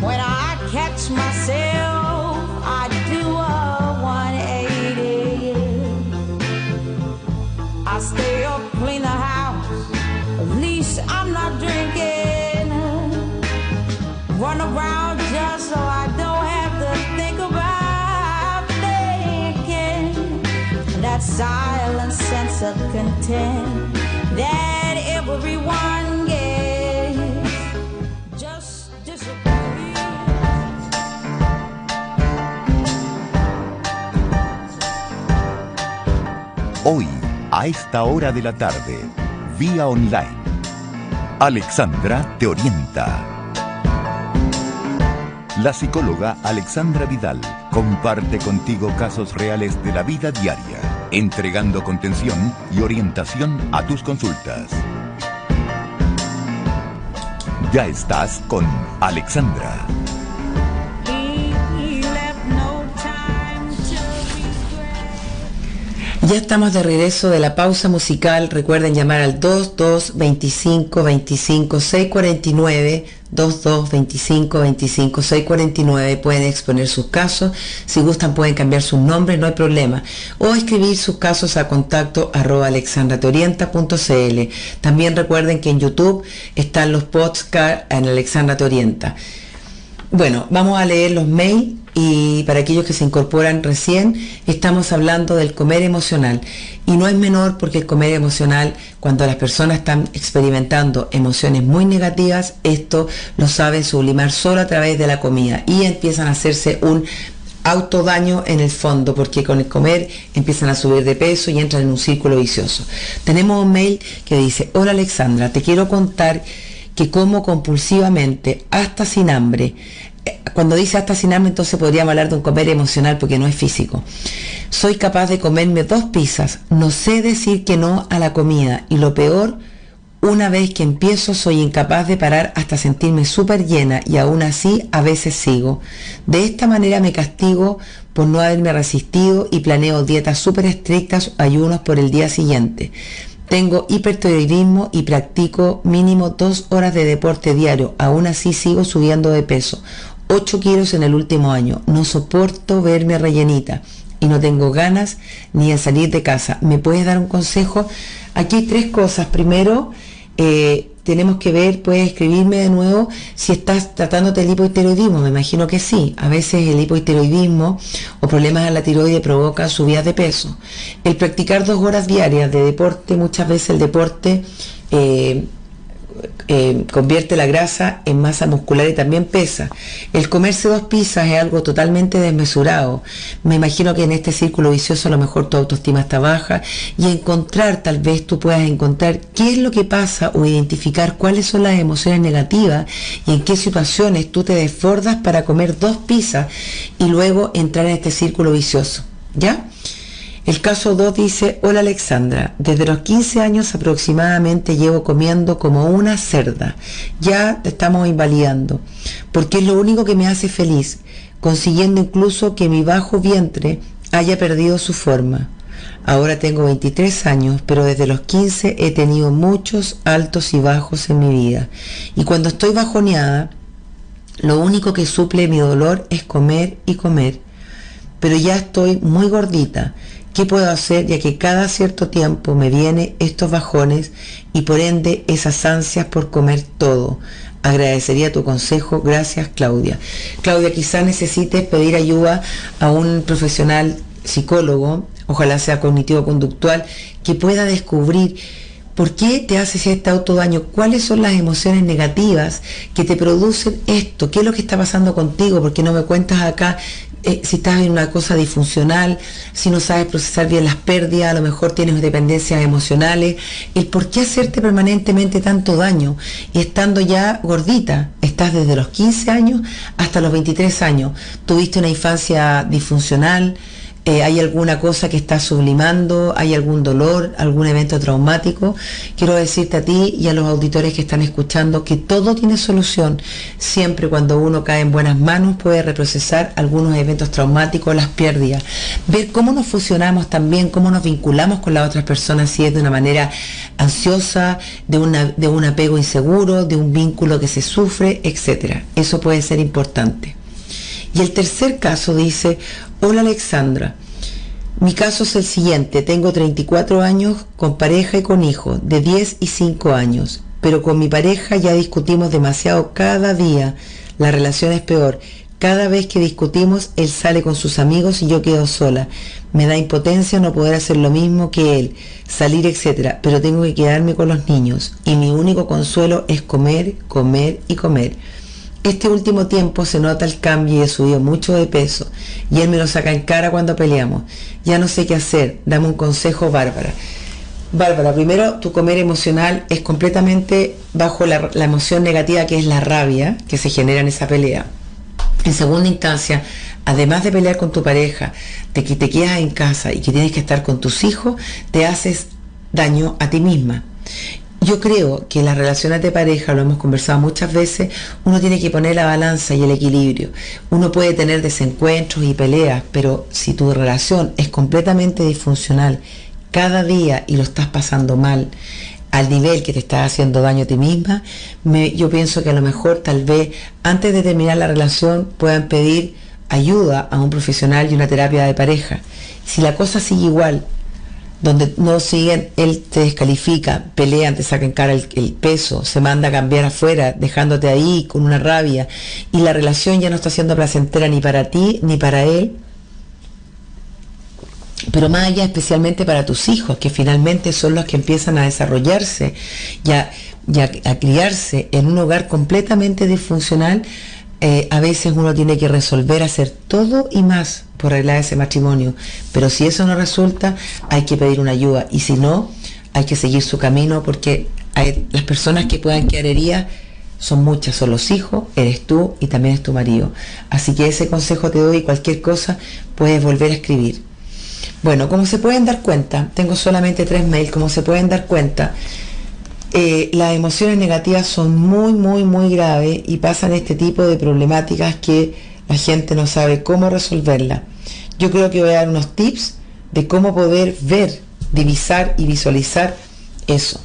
when I catch myself, I do a 180. I stay up, clean the house, at least I'm not drinking. Run around just so I don't have to think about thinking. That silent sense of content that everyone gets just disappears. Hoy, a esta hora de la tarde, vía online, Alexandra te orienta. La psicóloga Alexandra Vidal comparte contigo casos reales de la vida diaria, entregando contención y orientación a tus consultas. Ya estás con Alexandra. Ya estamos de regreso de la pausa musical. Recuerden llamar al 222525-649, 222525-649. Pueden exponer sus casos. Si gustan pueden cambiar sus nombres, no hay problema. O escribir sus casos a contacto @alexandrateorienta.cl. También recuerden que en YouTube están los podcasts en Alexandra Te Orienta. Bueno, vamos a leer los mails. Y para aquellos que se incorporan recién, estamos hablando del comer emocional. Y no es menor porque el comer emocional, cuando las personas están experimentando emociones muy negativas, esto lo saben sublimar solo a través de la comida. Y empiezan a hacerse un autodaño en el fondo, porque con el comer empiezan a subir de peso y entran en un círculo vicioso. Tenemos un mail que dice: hola Alexandra, te quiero contar que como compulsivamente, hasta sin hambre. Cuando dice hasta sin hambre, entonces podríamos hablar de un comer emocional porque no es físico. Soy capaz de comerme 2 pizzas, no sé decir que no a la comida, y lo peor, una vez que empiezo soy incapaz de parar hasta sentirme súper llena, y aún así a veces sigo. De esta manera me castigo por no haberme resistido y planeo dietas súper estrictas, ayunos por el día siguiente. Tengo hipertiroidismo y practico mínimo 2 horas de deporte diario, aún así sigo subiendo de peso. 8 kilos en el último año. No soporto verme rellenita y no tengo ganas ni de salir de casa. ¿Me puedes dar un consejo? Aquí hay 3 cosas. Primero, tenemos que ver, puedes escribirme de nuevo si estás tratándote el hipotiroidismo. Me imagino que sí. A veces el hipotiroidismo o problemas en la tiroide provocan subidas de peso. El practicar 2 horas diarias de deporte, muchas veces el deporte convierte la grasa en masa muscular y también pesa. El comerse 2 pizzas es algo totalmente desmesurado. Me imagino que en este círculo vicioso a lo mejor tu autoestima está baja, y encontrar, tal vez tú puedas encontrar qué es lo que pasa o identificar cuáles son las emociones negativas y en qué situaciones tú te desbordas para comer 2 pizzas y luego entrar en este círculo vicioso, ¿ya? El caso 2 dice: hola Alexandra, desde los 15 años aproximadamente llevo comiendo como una cerda. Ya te estamos invalidando, porque es lo único que me hace feliz, consiguiendo incluso que mi bajo vientre haya perdido su forma. Ahora tengo 23 años, pero desde los 15 he tenido muchos altos y bajos en mi vida. Y cuando estoy bajoneada, lo único que suple mi dolor es comer y comer. Pero ya estoy muy gordita. ¿Qué puedo hacer, ya que cada cierto tiempo me vienen estos bajones y por ende esas ansias por comer todo? Agradecería tu consejo. Gracias, Claudia. Claudia, quizás necesites pedir ayuda a un profesional psicólogo, ojalá sea cognitivo-conductual, que pueda descubrir por qué te haces este autodaño, cuáles son las emociones negativas que te producen esto, qué es lo que está pasando contigo, porque no me cuentas acá si estás en una cosa disfuncional, si no sabes procesar bien las pérdidas, a lo mejor tienes dependencias emocionales, el por qué hacerte permanentemente tanto daño, y estando ya gordita, estás desde los 15 años hasta los 23 años, tuviste una infancia disfuncional, ¿hay alguna cosa que estás sublimando? ¿Hay algún dolor? ¿Algún evento traumático? Quiero decirte a ti y a los auditores que están escuchando que todo tiene solución. Siempre cuando uno cae en buenas manos puede reprocesar algunos eventos traumáticos, las pérdidas. Ver cómo nos fusionamos también, cómo nos vinculamos con las otras personas, si es de una manera ansiosa, de un apego inseguro, de un vínculo que se sufre, etc. Eso puede ser importante. Y el tercer caso dice: hola Alexandra, mi caso es el siguiente, tengo 34 años con pareja y con hijos de 10 y 5 años, pero con mi pareja ya discutimos demasiado cada día, la relación es peor, cada vez que discutimos él sale con sus amigos y yo quedo sola, me da impotencia no poder hacer lo mismo que él, salir, etc., pero tengo que quedarme con los niños y mi único consuelo es comer, comer y comer. Este último tiempo se nota el cambio y he subido mucho de peso y él me lo saca en cara cuando peleamos. Ya no sé qué hacer, dame un consejo, Bárbara. Bárbara, primero, tu comer emocional es completamente bajo la emoción negativa, que es la rabia que se genera en esa pelea. En segunda instancia, además de pelear con tu pareja, de que te quedas en casa y que tienes que estar con tus hijos, te haces daño a ti misma. Yo creo que las relaciones de pareja, lo hemos conversado muchas veces, uno tiene que poner la balanza y el equilibrio. Uno puede tener desencuentros y peleas, pero si tu relación es completamente disfuncional cada día y lo estás pasando mal, al nivel que te estás haciendo daño a ti misma, yo pienso que a lo mejor tal vez antes de terminar la relación puedan pedir ayuda a un profesional y una terapia de pareja. Si la cosa sigue igual, donde no siguen, él te descalifica, pelean, te sacan cara el peso, se manda a cambiar afuera, dejándote ahí con una rabia, y la relación ya no está siendo placentera ni para ti ni para él, pero más allá, especialmente para tus hijos, que finalmente son los que empiezan a desarrollarse y a criarse en un hogar completamente disfuncional. A veces uno tiene que resolver hacer todo y más por arreglar ese matrimonio, pero si eso no resulta, hay que pedir una ayuda, y si no, hay que seguir su camino, porque las personas que puedan quedar heridas son muchas, son los hijos, eres tú y también es tu marido. Así que ese consejo te doy, y cualquier cosa puedes volver a escribir. Bueno, como se pueden dar cuenta, tengo solamente 3 mails, como se pueden dar cuenta, las emociones negativas son muy graves y pasan este tipo de problemáticas que la gente no sabe cómo resolverla. Yo creo que voy a dar unos tips de cómo poder ver, divisar y visualizar eso.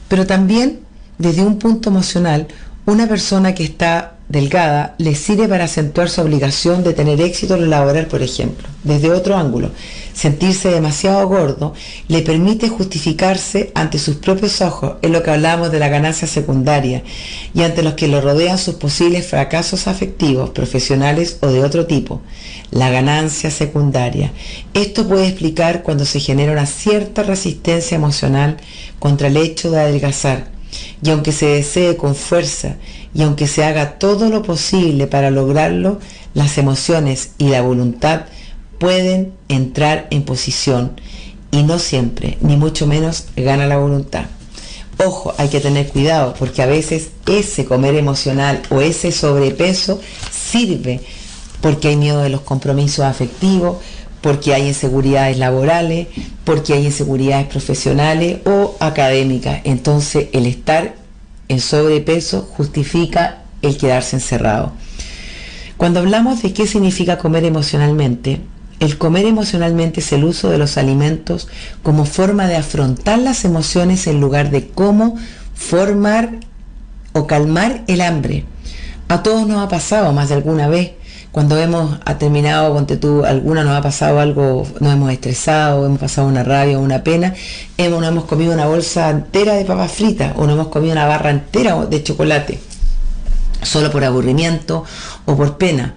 Pero también, desde un punto emocional, una persona que está delgada le sirve para acentuar su obligación de tener éxito en lo laboral, por ejemplo. Desde otro ángulo, sentirse demasiado gordo le permite justificarse ante sus propios ojos, en lo que hablamos de la ganancia secundaria, y ante los que lo rodean sus posibles fracasos afectivos, profesionales o de otro tipo. La ganancia secundaria. Esto puede explicar cuando se genera una cierta resistencia emocional contra el hecho de adelgazar, y aunque se desee con fuerza y aunque se haga todo lo posible para lograrlo, las emociones y la voluntad pueden entrar en posición, y no siempre, ni mucho menos, gana la voluntad. Ojo, hay que tener cuidado, porque a veces ese comer emocional o ese sobrepeso sirve porque hay miedo de los compromisos afectivos, porque hay inseguridades laborales, porque hay inseguridades profesionales o académicas. Entonces el estar en sobrepeso justifica el quedarse encerrado. Cuando hablamos de qué significa comer emocionalmente, el comer emocionalmente es el uso de los alimentos como forma de afrontar las emociones en lugar de cómo formar o calmar el hambre. A todos nos ha pasado más de alguna vez, cuando hemos terminado, ponte tú, alguna nos ha pasado algo, nos hemos estresado, hemos pasado una rabia o una pena, nos hemos comido una bolsa entera de papas fritas o nos hemos comido una barra entera de chocolate, solo por aburrimiento o por pena,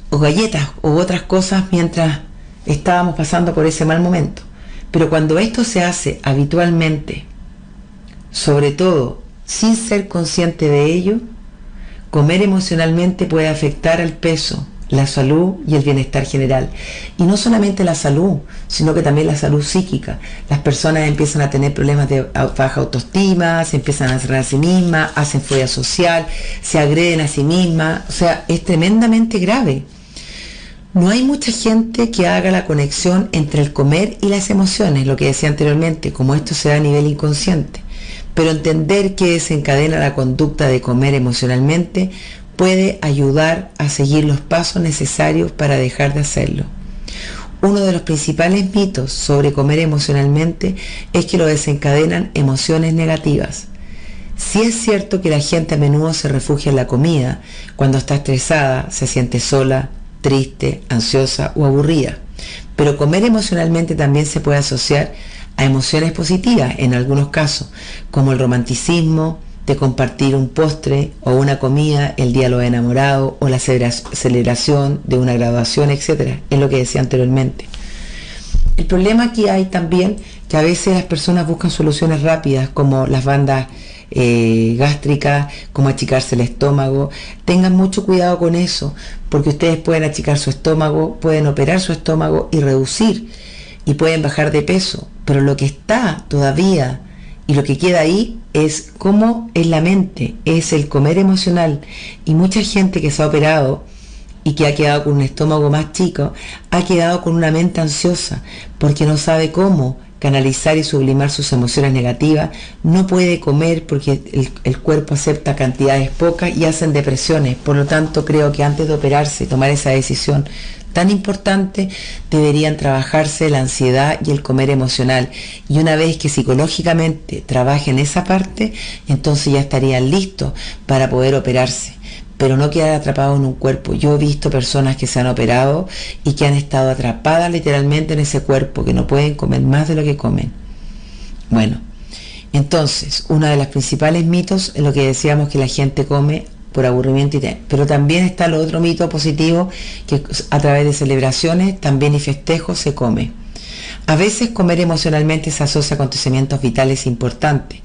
o galletas u otras cosas mientras estábamos pasando por ese mal momento. Pero cuando esto se hace habitualmente, sobre todo sin ser consciente de ello, comer emocionalmente puede afectar al peso, la salud y el bienestar general. Y no solamente la salud, sino que también la salud psíquica. Las personas empiezan a tener problemas de baja autoestima, se empiezan a cerrar a sí mismas, hacen fobia social, se agreden a sí mismas. O sea, es tremendamente grave. No hay mucha gente que haga la conexión entre el comer y las emociones, lo que decía anteriormente, como esto se da a nivel inconsciente. Pero entender qué desencadena la conducta de comer emocionalmente puede ayudar a seguir los pasos necesarios para dejar de hacerlo. Uno de los principales mitos sobre comer emocionalmente es que lo desencadenan emociones negativas. Sí es cierto que la gente a menudo se refugia en la comida cuando está estresada, se siente sola, triste, ansiosa o aburrida. Pero comer emocionalmente también se puede asociar a emociones positivas en algunos casos, como el romanticismo de compartir un postre o una comida el día de los enamorados o la celebración de una graduación, etc. Es lo que decía anteriormente. El problema aquí hay también que a veces las personas buscan soluciones rápidas, como las bandas gástricas, como achicarse el estómago. Tengan mucho cuidado con eso, porque ustedes pueden achicar su estómago, pueden operar su estómago y reducir, y pueden bajar de peso, pero lo que está todavía y lo que queda ahí es cómo es la mente, es el comer emocional. Y mucha gente que se ha operado y que ha quedado con un estómago más chico, ha quedado con una mente ansiosa porque no sabe cómo canalizar y sublimar sus emociones negativas, no puede comer porque el cuerpo acepta cantidades pocas y hacen depresiones. Por lo tanto, creo que antes de operarse, tomar esa decisión tan importante, deberían trabajarse la ansiedad y el comer emocional. Y una vez que psicológicamente trabajen esa parte, entonces ya estarían listos para poder operarse, pero no quedar atrapados en un cuerpo. Yo he visto personas que se han operado y que han estado atrapadas literalmente en ese cuerpo, que no pueden comer más de lo que comen. Bueno, entonces, uno de los principales mitos es lo que decíamos, que la gente come por aburrimiento, pero también está el otro mito positivo, que a través de celebraciones también y festejos se come. A veces comer emocionalmente se asocia a acontecimientos vitales importantes,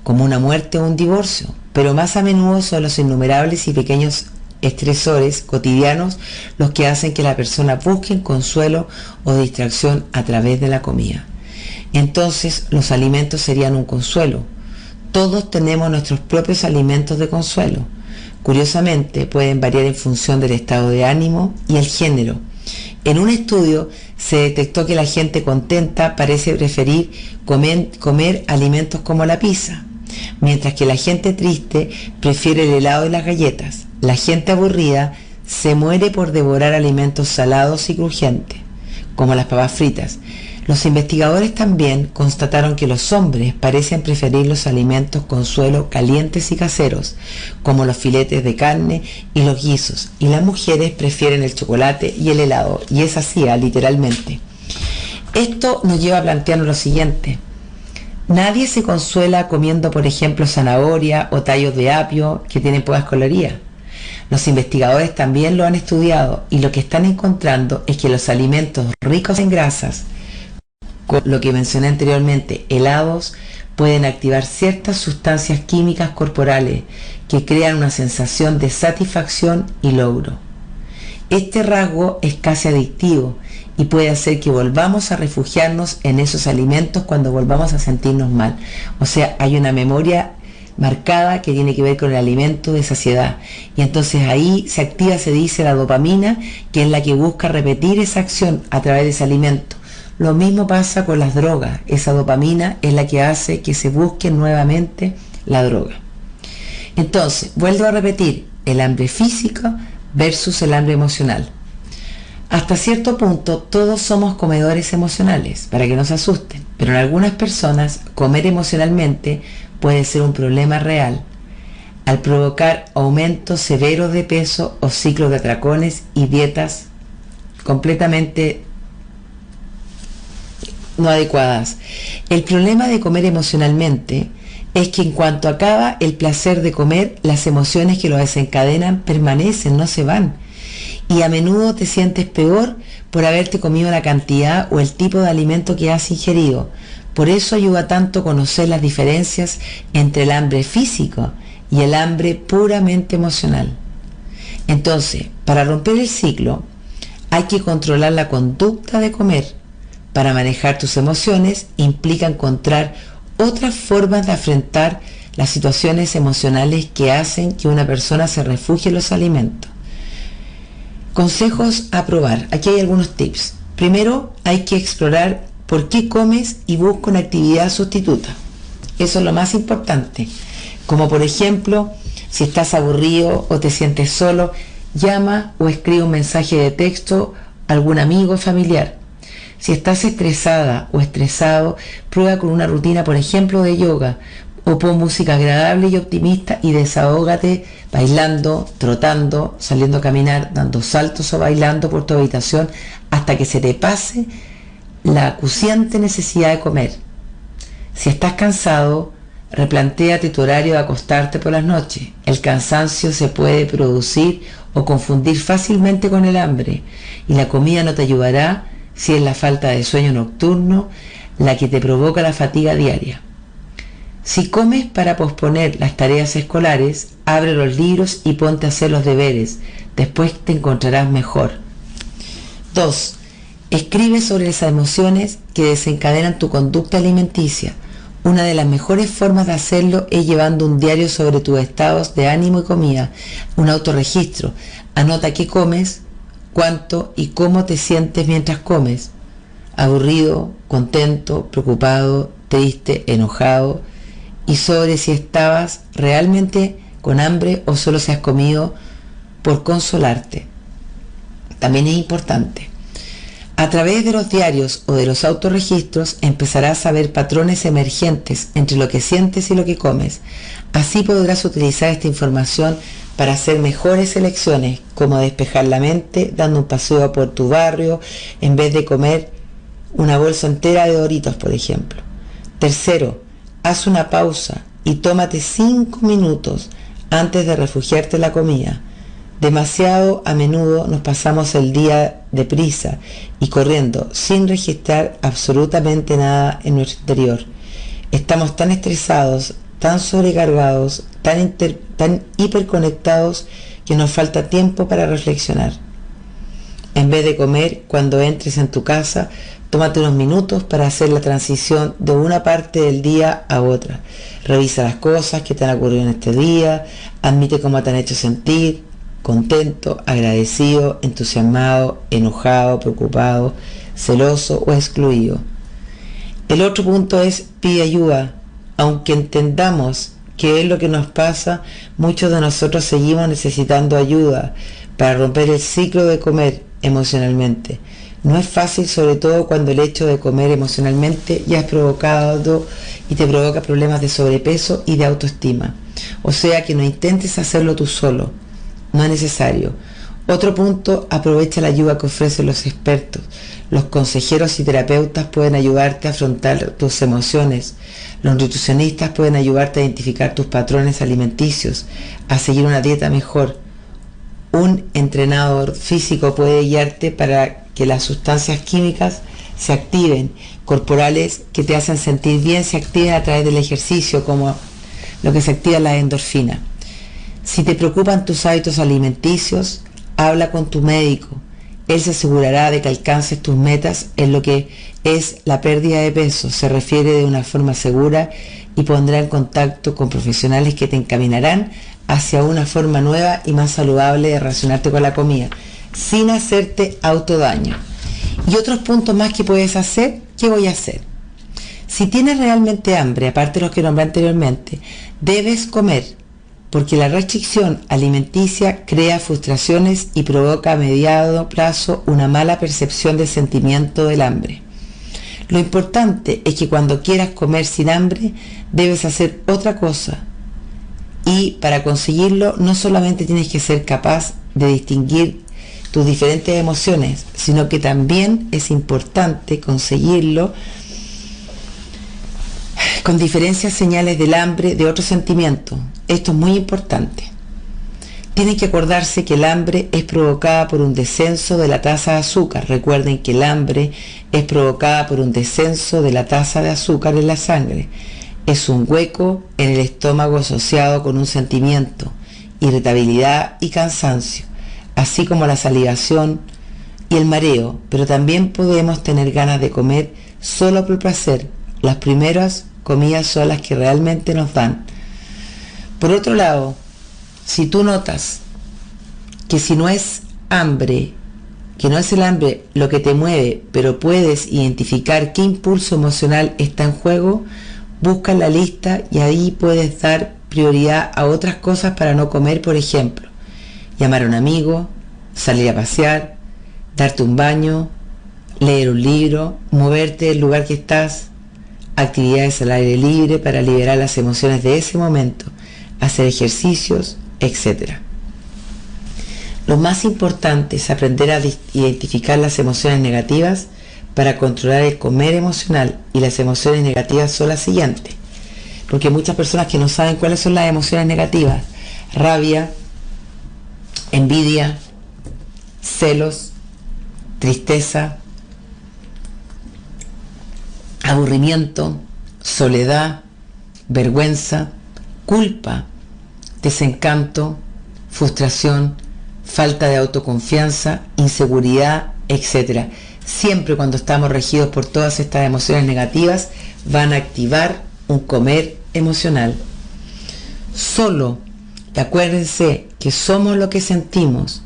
como una muerte o un divorcio, pero más a menudo son los innumerables y pequeños estresores cotidianos los que hacen que la persona busque consuelo o distracción a través de la comida. Entonces, los alimentos serían un consuelo. Todos tenemos nuestros propios alimentos de consuelo. Curiosamente, pueden variar en función del estado de ánimo y el género. En un estudio se detectó que la gente contenta parece preferir comer alimentos como la pizza, mientras que la gente triste prefiere el helado y las galletas. La gente aburrida se muere por devorar alimentos salados y crujientes, como las papas fritas. Los investigadores también constataron que los hombres parecen preferir los alimentos con suelo calientes y caseros, como los filetes de carne y los guisos, y las mujeres prefieren el chocolate y el helado, y es así, literalmente. Esto nos lleva a plantearnos lo siguiente: nadie se consuela comiendo, por ejemplo, zanahoria o tallos de apio que tienen pocas calorías. Los investigadores también lo han estudiado y lo que están encontrando es que los alimentos ricos en grasas, lo que mencioné anteriormente, helados, pueden activar ciertas sustancias químicas corporales que crean una sensación de satisfacción y logro. Este rasgo es casi adictivo y puede hacer que volvamos a refugiarnos en esos alimentos cuando volvamos a sentirnos mal. O sea, hay una memoria marcada que tiene que ver con el alimento de saciedad. Y entonces ahí se activa, se dice, la dopamina, que es la que busca repetir esa acción a través de ese alimento. Lo mismo pasa con las drogas. Esa dopamina es la que hace que se busque nuevamente la droga. Entonces, vuelvo a repetir, el hambre física versus el hambre emocional. Hasta cierto punto todos somos comedores emocionales, para que no se asusten, pero en algunas personas comer emocionalmente puede ser un problema real, al provocar aumentos severos de peso o ciclos de atracones y dietas completamente no adecuadas. El problema de comer emocionalmente es que en cuanto acaba el placer de comer, las emociones que lo desencadenan permanecen, no se van. Y a menudo te sientes peor por haberte comido la cantidad o el tipo de alimento que has ingerido. Por eso ayuda tanto conocer las diferencias entre el hambre físico y el hambre puramente emocional. Entonces, para romper el ciclo, hay que controlar la conducta de comer. Para manejar tus emociones implica encontrar otras formas de afrontar las situaciones emocionales que hacen que una persona se refugie en los alimentos. Consejos a probar. Aquí hay algunos tips. Primero, hay que explorar por qué comes y busca una actividad sustituta. Eso es lo más importante. Como por ejemplo, si estás aburrido o te sientes solo, llama o escribe un mensaje de texto a algún amigo o familiar. Si estás estresada o estresado, prueba con una rutina, por ejemplo, de yoga, o pon música agradable y optimista y desahógate bailando, trotando, saliendo a caminar, dando saltos o bailando por tu habitación hasta que se te pase la acuciante necesidad de comer. Si estás cansado, replantéate tu horario de acostarte por las noches. El cansancio se puede producir o confundir fácilmente con el hambre, y la comida no te ayudará si es la falta de sueño nocturno la que te provoca la fatiga diaria. Si comes para posponer las tareas escolares, abre los libros y ponte a hacer los deberes. Después te encontrarás mejor. 2. Escribe sobre esas emociones que desencadenan tu conducta alimenticia. Una de las mejores formas de hacerlo es llevando un diario sobre tus estados de ánimo y comida, un autorregistro. Anota qué comes, cuánto y cómo te sientes mientras comes. Aburrido, contento, preocupado, triste, enojado. Y sobre si estabas realmente con hambre o solo se has comido por consolarte. También es importante. A través de los diarios o de los autorregistros empezarás a ver patrones emergentes entre lo que sientes y lo que comes. Así podrás utilizar esta información para hacer mejores elecciones, como despejar la mente dando un paseo por tu barrio en vez de comer una bolsa entera de Doritos, por ejemplo. Tercero, haz una pausa y tómate 5 minutos antes de refugiarte en la comida. Demasiado a menudo nos pasamos el día deprisa y corriendo sin registrar absolutamente nada en nuestro interior. Estamos tan estresados, tan sobrecargados, tan hiperconectados que nos falta tiempo para reflexionar. En vez de comer, cuando entres en tu casa, tómate unos minutos para hacer la transición de una parte del día a otra. Revisa las cosas que te han ocurrido en este día, admite cómo te han hecho sentir, contento, agradecido, entusiasmado, enojado, preocupado, celoso o excluido. El otro punto es pide ayuda. Aunque entendamos qué es lo que nos pasa, muchos de nosotros seguimos necesitando ayuda para romper el ciclo de comer emocionalmente. No es fácil, sobre todo cuando el hecho de comer emocionalmente ya es provocado y te provoca problemas de sobrepeso y de autoestima. O sea que no intentes hacerlo tú solo, no es necesario. Otro punto, aprovecha la ayuda que ofrecen los expertos. Los consejeros y terapeutas pueden ayudarte a afrontar tus emociones. Los nutricionistas pueden ayudarte a identificar tus patrones alimenticios, a seguir una dieta mejor. Un entrenador físico puede guiarte para que las sustancias químicas se activen, corporales que te hacen sentir bien, se activen a través del ejercicio, como lo que se activa en la endorfina. Si te preocupan tus hábitos alimenticios, habla con tu médico Él se asegurará de que alcances tus metas en lo que es la pérdida de peso. Se refiere de una forma segura y pondrá en contacto con profesionales que te encaminarán hacia una forma nueva y más saludable de relacionarte con la comida, sin hacerte autodaño. Y otros puntos más que puedes hacer, ¿qué voy a hacer? Si tienes realmente hambre, aparte de los que nombré anteriormente, debes comer, porque la restricción alimenticia crea frustraciones y provoca a mediano plazo una mala percepción del sentimiento del hambre. Lo importante es que cuando quieras comer sin hambre, debes hacer otra cosa. Y para conseguirlo, no solamente tienes que ser capaz de distinguir tus diferentes emociones, sino que también es importante conseguirlo con diferencias señales del hambre de otros sentimientos. Esto es muy importante. Tienen que acordarse que el hambre es provocada por un descenso de la tasa de azúcar. Recuerden que el hambre es provocada por un descenso de la tasa de azúcar en la sangre. Es un hueco en el estómago asociado con un sentimiento, irritabilidad y cansancio, así como la salivación y el mareo, pero también podemos tener ganas de comer solo por placer. Las primeras comidas son las que realmente nos dan. Por otro lado, si tú notas que si no es hambre, que no es el hambre lo que te mueve, pero puedes identificar qué impulso emocional está en juego, busca en la lista y ahí puedes dar prioridad a otras cosas para no comer, por ejemplo, llamar a un amigo, salir a pasear, darte un baño, leer un libro, moverte del lugar que estás, actividades al aire libre para liberar las emociones de ese momento, hacer ejercicios, etc. Lo más importante es aprender a identificar las emociones negativas para controlar el comer emocional, y las emociones negativas son las siguientes, porque hay muchas personas que no saben cuáles son las emociones negativas: rabia, envidia, celos, tristeza, aburrimiento, soledad, vergüenza, culpa, desencanto, frustración, falta de autoconfianza, inseguridad, etc. Siempre cuando estamos regidos por todas estas emociones negativas, van a activar un comer emocional. Solo, acuérdense que somos lo que sentimos,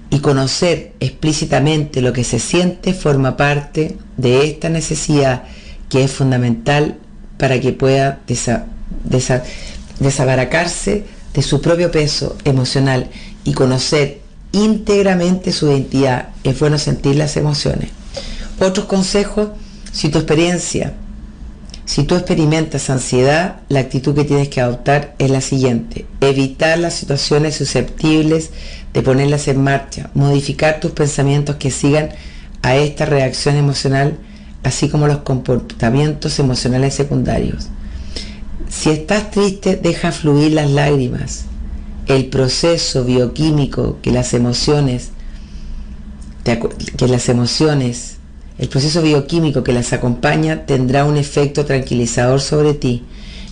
y conocer explícitamente lo que se siente forma parte de esta necesidad, que es fundamental para que pueda desabaracarse de su propio peso emocional y conocer íntegramente su identidad. Es bueno sentir las emociones. Otros consejos: si tú experimentas ansiedad, la actitud que tienes que adoptar es la siguiente: evitar las situaciones susceptibles de ponerlas en marcha, modificar tus pensamientos que sigan a esta reacción emocional, así como los comportamientos emocionales secundarios. Si estás triste, deja fluir las lágrimas. El proceso bioquímico el proceso bioquímico que las acompaña tendrá un efecto tranquilizador sobre ti.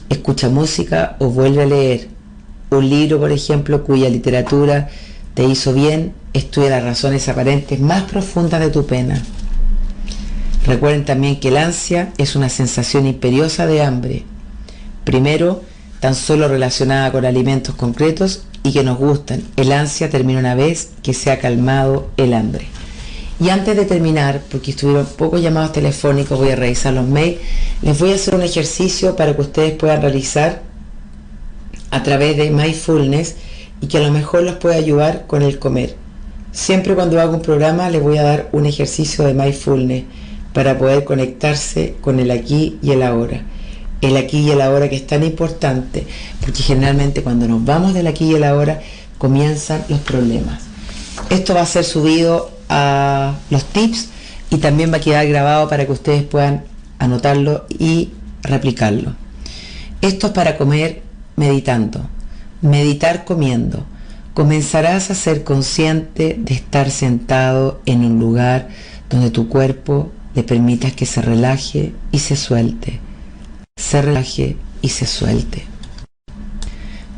Escucha música o vuelve a leer un libro, por ejemplo, cuya literatura te hizo bien. Estudia las razones aparentes más profundas de tu pena. Recuerden también que el ansia es una sensación imperiosa de hambre. Primero, tan solo relacionada con alimentos concretos y que nos gustan. El ansia termina una vez que se ha calmado el hambre. Y antes de terminar, porque estuvieron pocos llamados telefónicos, voy a revisar los mails, les voy a hacer un ejercicio para que ustedes puedan realizar a través de Mindfulness y que a lo mejor los pueda ayudar con el comer. Siempre cuando hago un programa les voy a dar un ejercicio de Mindfulness para poder conectarse con el aquí y el ahora. El aquí y el ahora, que es tan importante, porque generalmente cuando nos vamos del aquí y el ahora comienzan los problemas. Esto va a ser subido a los tips y también va a quedar grabado para que ustedes puedan anotarlo y replicarlo. Esto es para comer meditando. Meditar comiendo. Comenzarás a ser consciente de estar sentado en un lugar donde tu cuerpo le permitas que se relaje y se suelte. Se relaje y se suelte.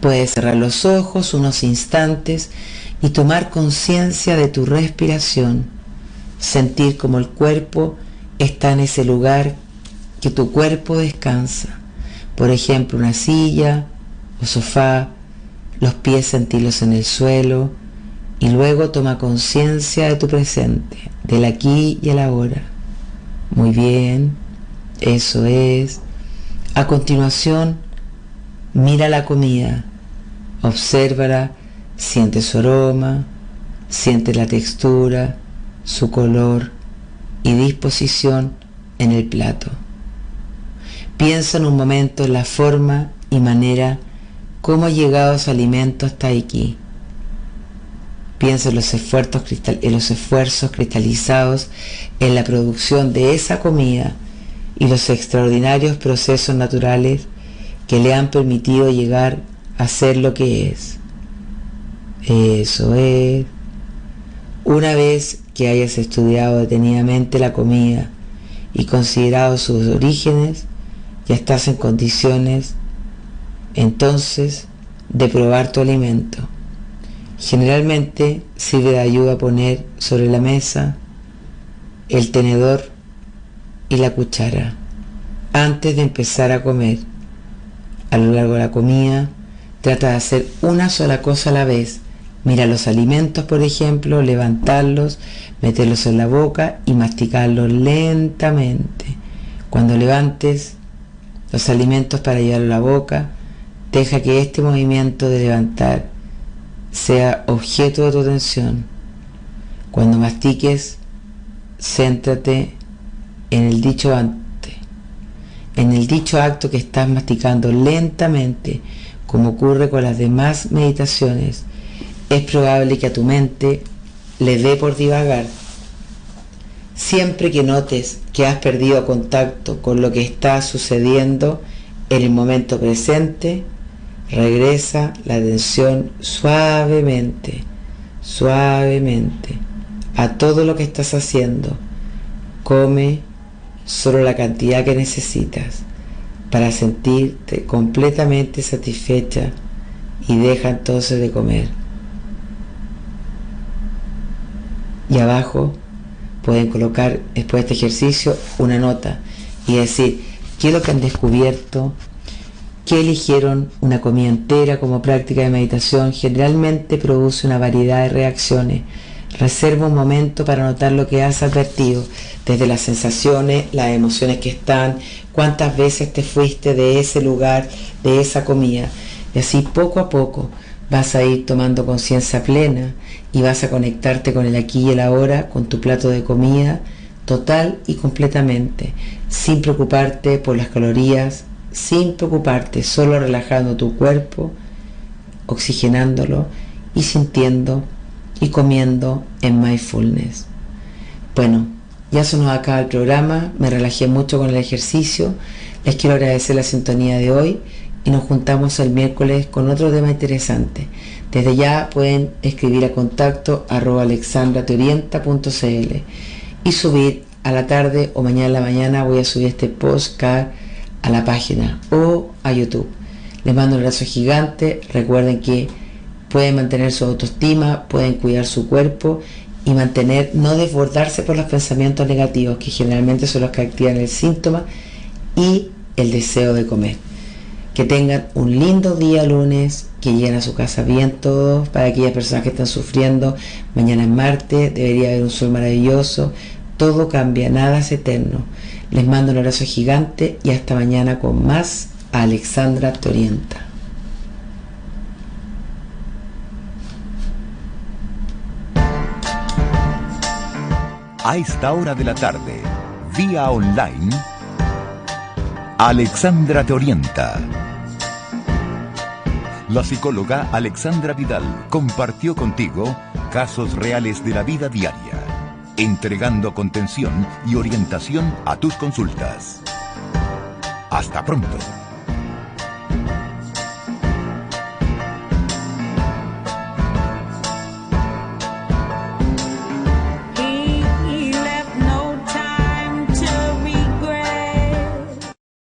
Puedes cerrar los ojos unos instantes y tomar conciencia de tu respiración. sentir como el cuerpo está en ese lugar que tu cuerpo descansa. Por ejemplo, una silla o sofá, los pies sentirlos en el suelo y luego toma conciencia de tu presente, del aquí y el ahora. Muy bien, eso es. A continuación, mira la comida, obsérvala, siente su aroma, siente la textura, su color y disposición en el plato. Piensa en un momento en la forma y manera cómo ha llegado ese alimento hasta aquí. Piensa en los esfuerzos cristalizados en la producción de esa comida y los extraordinarios procesos naturales que le han permitido llegar a ser lo que es. Eso es. Una vez que hayas estudiado detenidamente la comida y considerado sus orígenes, ya estás en condiciones entonces de probar tu alimento. Generalmente sirve de ayuda a poner sobre la mesa el tenedor y la cuchara antes de empezar a comer. A lo largo de la comida, trata de hacer una sola cosa a la vez. Mira los alimentos, por ejemplo, levantarlos, meterlos en la boca y masticarlos lentamente. Cuando levantes los alimentos para llevarlos a la boca, deja que este movimiento de levantar sea objeto de tu atención. Cuando mastiques, céntrate en el dicho acto que estás masticando lentamente, como ocurre con las demás meditaciones. Es probable que a tu mente le dé por divagar. Siempre que notes que has perdido contacto con lo que está sucediendo en el momento presente, regresa la atención suavemente a todo lo que estás haciendo. Come solo la cantidad que necesitas para sentirte completamente satisfecha y deja entonces de comer. Y abajo pueden colocar, después de este ejercicio, una nota y decir qué es lo que han descubierto, qué eligieron. Una comida entera como práctica de meditación generalmente produce una variedad de reacciones. Reserva un momento para notar lo que has advertido, desde las sensaciones, las emociones que están, cuántas veces te fuiste de ese lugar, de esa comida. Y así poco a poco vas a ir tomando conciencia plena y vas a conectarte con el aquí y el ahora, con tu plato de comida, total y completamente, sin preocuparte por las calorías, sin preocuparte, solo relajando tu cuerpo, oxigenándolo y sintiendo y comiendo en mindfulness. Bueno, ya se nos acaba el programa, me relajé mucho con el ejercicio, les quiero agradecer la sintonía de hoy y nos juntamos el miércoles con otro tema interesante. Desde ya pueden escribir a contacto @alexandrateorienta.cl y subir a la tarde o mañana en la mañana voy a subir este podcast a la página o a YouTube. Les mando un abrazo gigante. Recuerden que pueden mantener su autoestima, pueden cuidar su cuerpo y no desbordarse por los pensamientos negativos, que generalmente son los que activan el síntoma y el deseo de comer. Que tengan un lindo día lunes, que lleguen a su casa bien todos. Para aquellas personas que están sufriendo, mañana es martes, debería haber un sol maravilloso. Todo cambia, nada es eterno. Les mando un abrazo gigante y hasta mañana con más Alexandra Te Orienta. A esta hora de la tarde, vía online, Alexandra Te Orienta. La psicóloga Alexandra Vidal compartió contigo casos reales de la vida diaria, entregando contención y orientación a tus consultas. Hasta pronto.